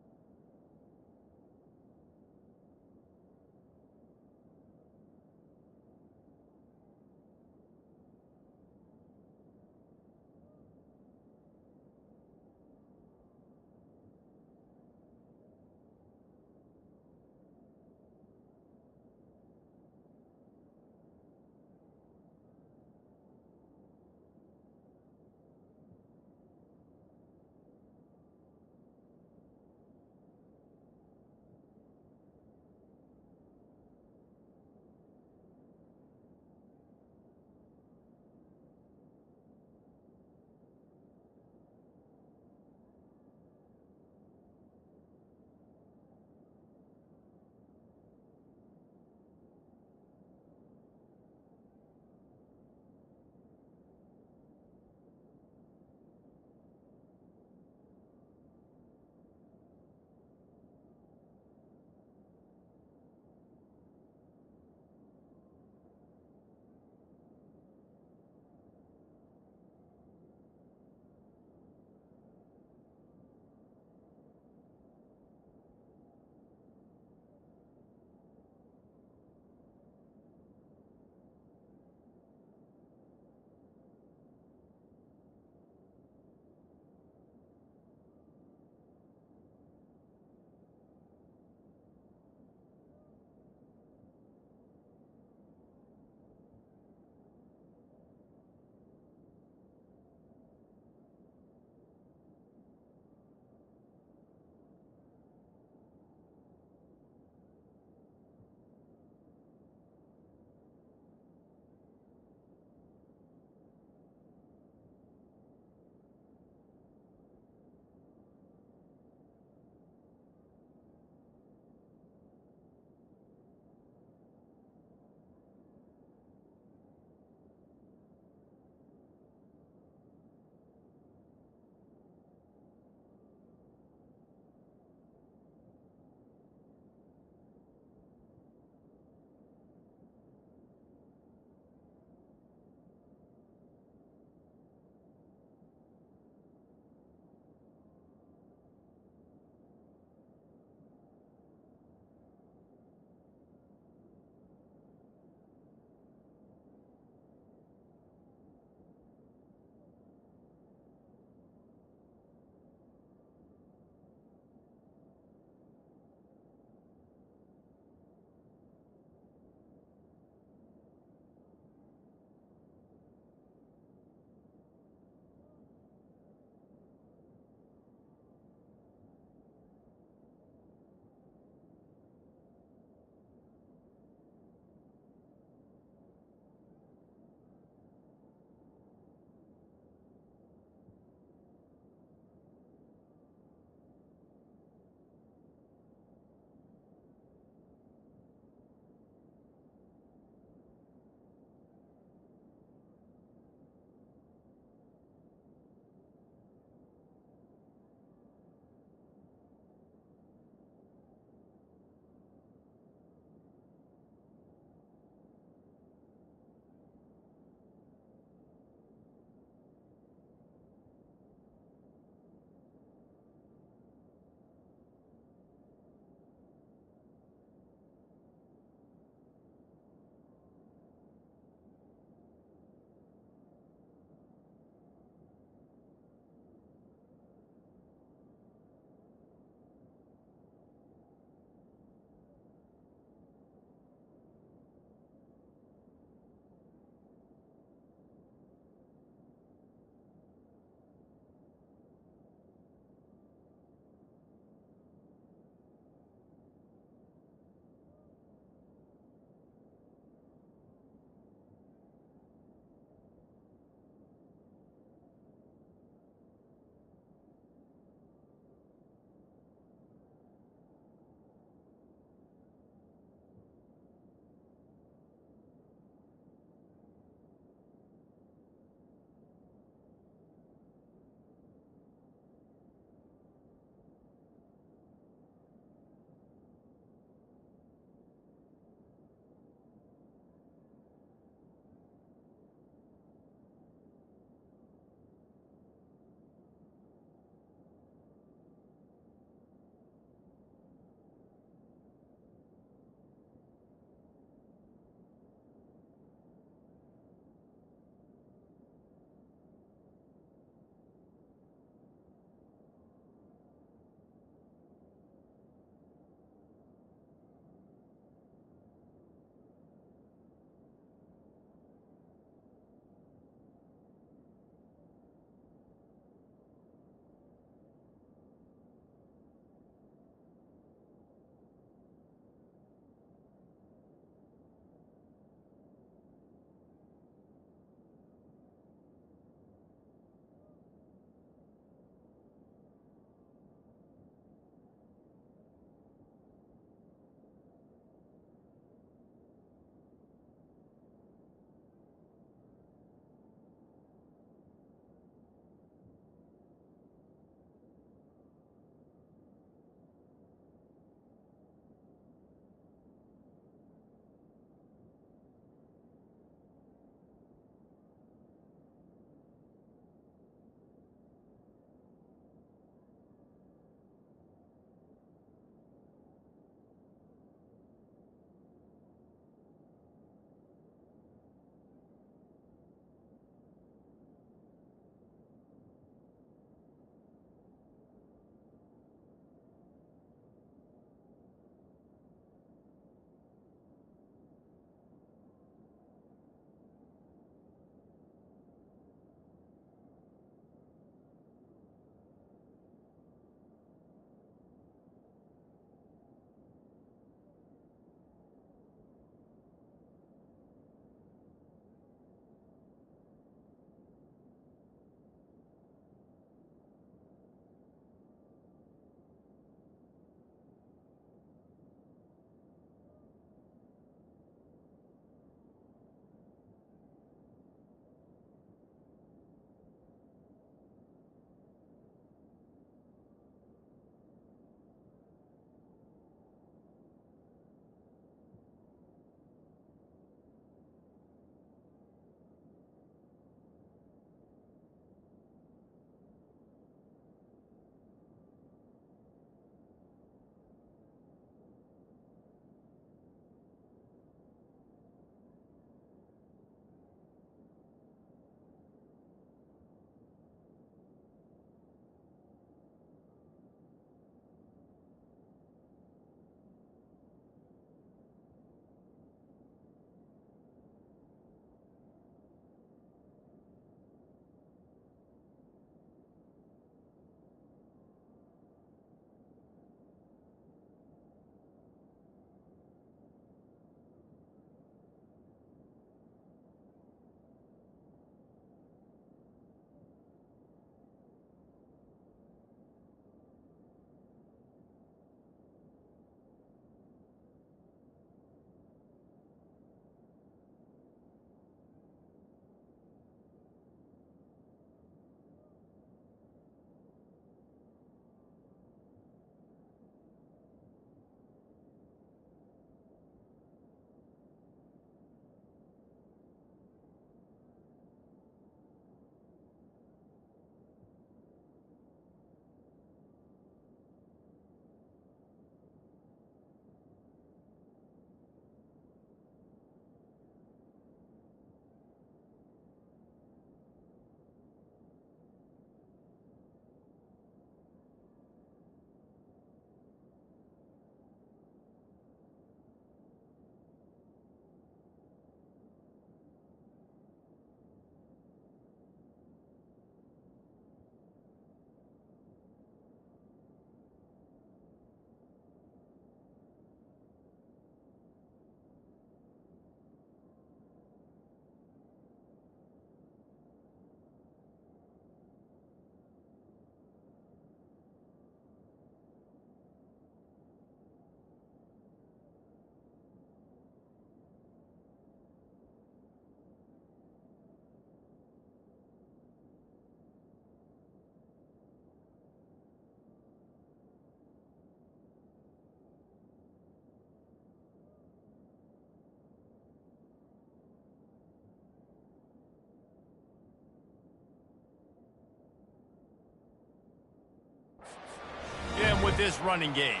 with this running game.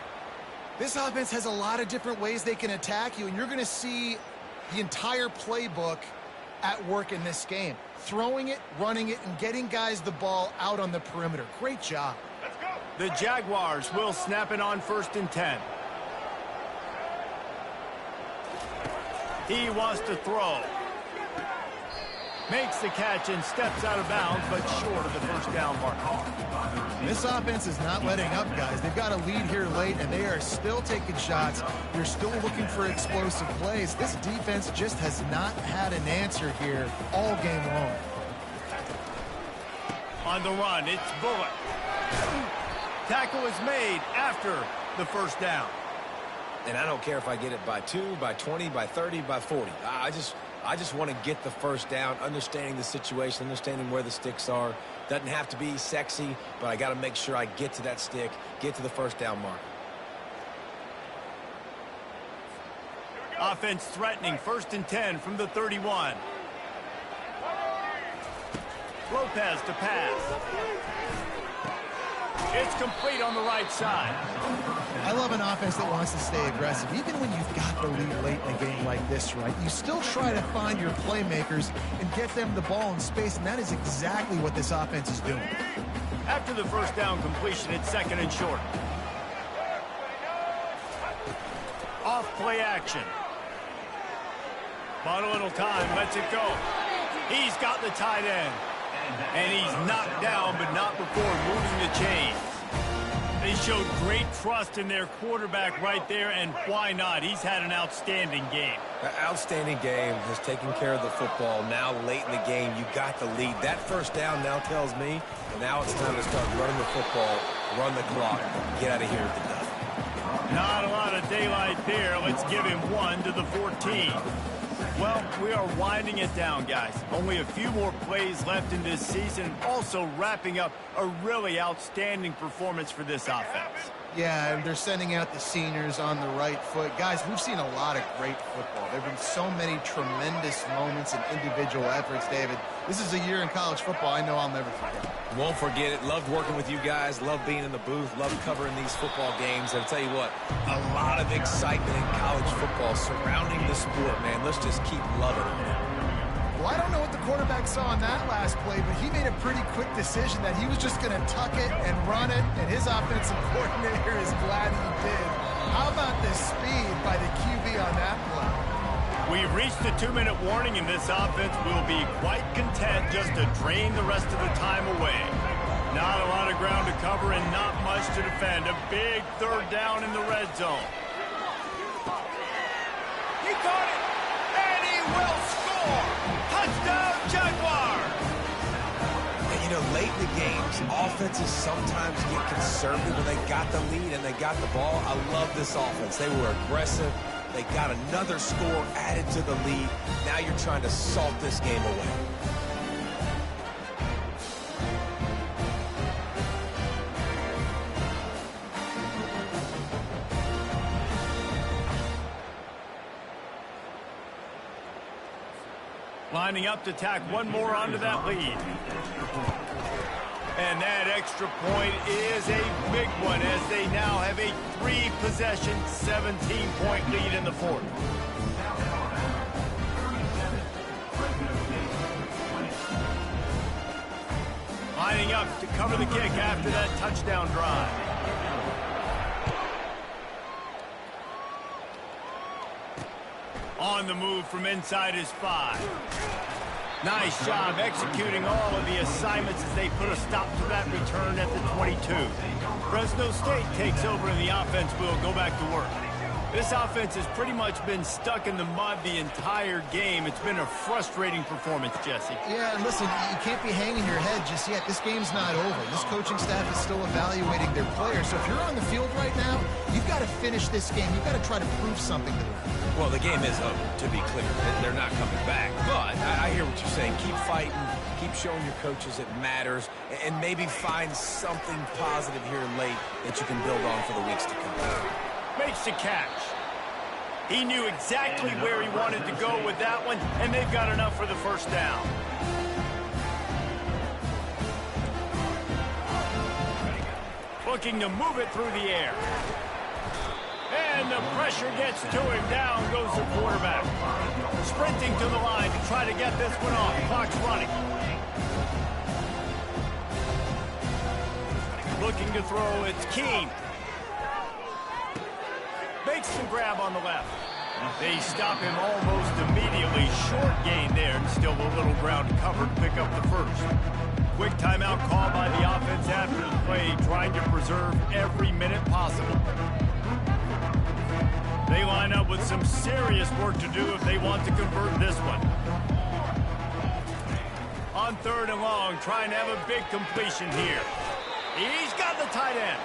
This offense has a lot of different ways they can attack you, and you're going to see the entire playbook at work in this game. Throwing it, running it, and getting guys the ball out on the perimeter. Great job. The Jaguars will snap it on 1st and 10. He wants to throw. Makes the catch and steps out of bounds, but short of the first down mark. This offense is not letting up, guys. They've got a lead here late, and they are still taking shots. They're still looking for explosive plays. This defense just has not had an answer here all game long. On the run, it's Bullock. Tackle is made after the first down. And I don't care if I get it by 2, by 20, by 30, by 40. I just want to get the first down, understanding the situation, understanding where the sticks are. Doesn't have to be sexy, but I got to make sure I get to that stick, get to the first down mark. Offense threatening 1st and 10 from the 31. Lopez to pass. It's complete on the right side. I love an offense that wants to stay aggressive. Even when you've got the lead late in a game like this, right, you still try to find your playmakers and get them the ball in space, and that is exactly what this offense is doing. After the first down completion, it's 2nd and short. Off play action. Bought a little time, lets it go. He's got the tight end. And he's knocked down, but not before moving the chains. They showed great trust in their quarterback right there, and why not? He's had an outstanding game. An outstanding game, has taken care of the football. Now late in the game, you got the lead. That first down now tells me, now it's time to start running the football, run the clock, get out of here with the dub. Not a lot of daylight there. Let's give him 1 to the 14. Well, we are winding it down, guys. Only a few more plays left in this season, also wrapping up a really outstanding performance for this offense. Yeah, and they're sending out the seniors on the right foot. Guys, we've seen a lot of great football. There have been so many tremendous moments and individual efforts, David. This is a year in college football I know I'll never forget. Won't forget it. Loved working with you guys. Loved being in the booth. Loved covering these football games. I'll tell you what, a lot of excitement in college football surrounding the sport, man. Let's just keep loving it. Well, I don't know what the quarterback saw on that last play, but he made a pretty quick decision that he was just going to tuck it and run it, and his offensive coordinator is glad he did. How about the speed by the QB on that play? We've reached the 2-minute warning, and this offense will be quite content just to drain the rest of the time away. Not a lot of ground to cover and not much to defend. A big 3rd down in the red zone. He caught it, and he will score. Touchdown, Jaguars! And you know, late in the games, offenses sometimes get conservative when they got the lead and they got the ball. I love this offense. They were aggressive. They got another score added to the lead. Now you're trying to salt this game away. Lining up to tack one more onto that lead. And that extra point is a big one as they now have a 3-possession, 17-point lead in the 4th. Lining up to cover the kick after that touchdown drive. On the move from inside his 5. Nice job executing all of the assignments as they put a stop to that return at the 22. Fresno State takes over and the offense will go back to work. This offense has pretty much been stuck in the mud the entire game. It's been a frustrating performance, Jesse. Yeah, and listen, you can't be hanging your head just yet. This game's not over. This coaching staff is still evaluating their players. So if you're on the field right now, you've got to finish this game. You've got to try to prove something to them. Well, the game is over, to be clear. They're not coming back. But I hear what you're saying. Keep fighting. Keep showing your coaches it matters. And maybe find something positive here late that you can build on for the weeks to come. Makes the catch. He knew exactly where he wanted to go with that one, and they've got enough for the first down. looking to move it through the air. And the pressure gets to him. Down goes the quarterback. Sprinting to the line to try to get this one off. Clock's running. Looking to throw, it's Keene. Makes the grab on the left. They stop him almost immediately. Short gain there, and still a little ground covered. Pick up the first. Quick timeout call by the offense after the play, trying to preserve every minute possible. They line up with some serious work to do if they want to convert this one. On 3rd and long, trying to have a big completion here. He's got the tight end.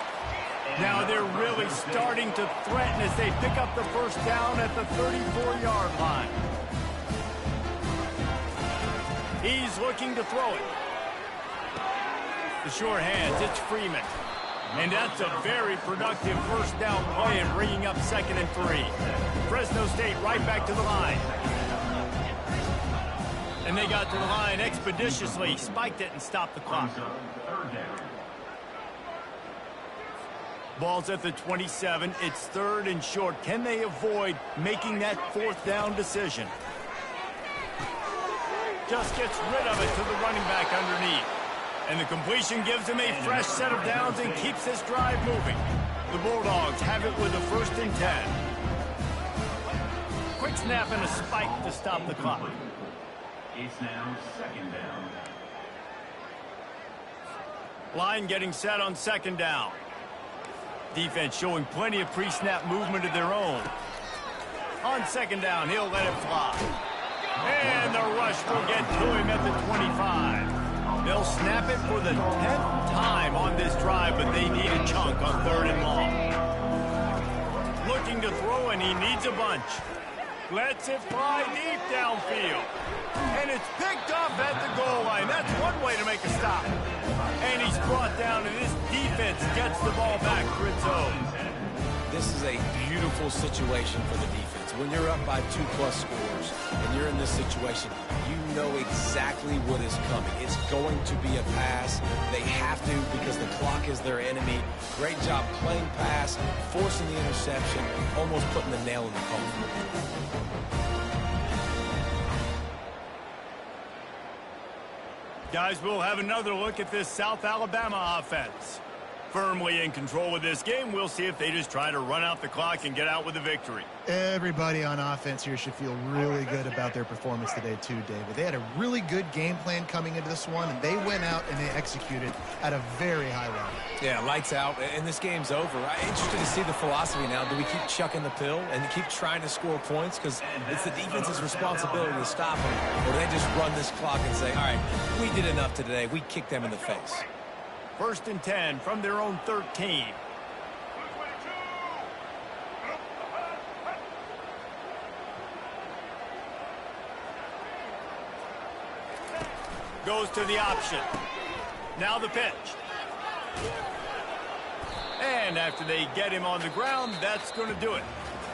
Now they're really starting to threaten as they pick up the first down at the 34-yard line. He's looking to throw it. The short hands, it's Freeman. And that's a very productive first down play and bringing up 2nd and 3. Fresno State right back to the line. And they got to the line expeditiously, spiked it and stopped the clock. Ball's at the 27. It's 3rd and short. Can they avoid making that 4th down decision? Just gets rid of it to the running back underneath. And the completion gives him a fresh set of downs and keeps this drive moving. The Bulldogs have it with a 1st and 10. Quick snap and a spike to stop the clock. It's now 2nd down. Line getting set on 2nd down. Defense showing plenty of pre-snap movement of their own. On 2nd down, he'll let it fly. And the rush will get to him at the 25. They'll snap it for the 10th time on this drive, but they need a chunk on 3rd and long. Looking to throw, and he needs a bunch. Lets it fly deep downfield. And it's picked off at the goal line. That's one way to make a stop. And he's brought down, and this defense gets the ball back for its own. This is a beautiful situation for the defense. When you're up by 2+ scores and you're in this situation, you know exactly what is coming. It's going to be a pass. They have to because the clock is their enemy. Great job playing pass, forcing the interception, almost putting the nail in the coffin. Guys, we'll have another look at this South Alabama offense. Firmly in control of this game. We'll see if they just try to run out the clock and get out with a victory. Everybody on offense here should feel really good about their performance today too, David. They had a really good game plan coming into this one, and they went out and they executed at a very high level. Yeah, lights out, and this game's over. I'm interested to see the philosophy now. Do we keep chucking the pill and keep trying to score points? Because it's the defense's responsibility to stop them. Or do they just run this clock and say, all right, we did enough today. We kicked them in the face. 1st and 10 from their own 13. Goes to the option. Now the pitch. And after they get him on the ground, that's going to do it.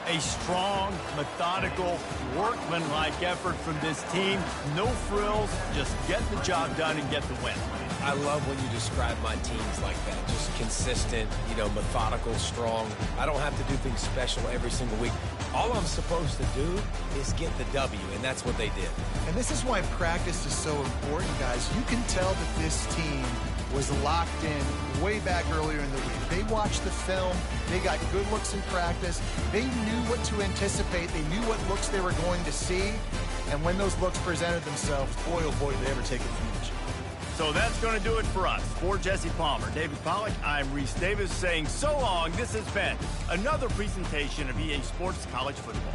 A strong, methodical, workmanlike effort from this team. No frills, just get the job done and get the win. I love when you describe my teams like that. Just consistent, methodical, strong. I don't have to do things special every single week. All I'm supposed to do is get the W, and that's what they did. And this is why practice is so important, guys. You can tell that this team was locked in way back earlier in the week. They watched the film. They got good looks in practice. They knew what to anticipate. They knew what looks they were going to see. And when those looks presented themselves, boy, oh boy, did they ever take advantage. So that's going to do it for us. For Jesse Palmer, David Pollack, I'm Reese Davis saying so long. This has been another presentation of EA Sports College Football.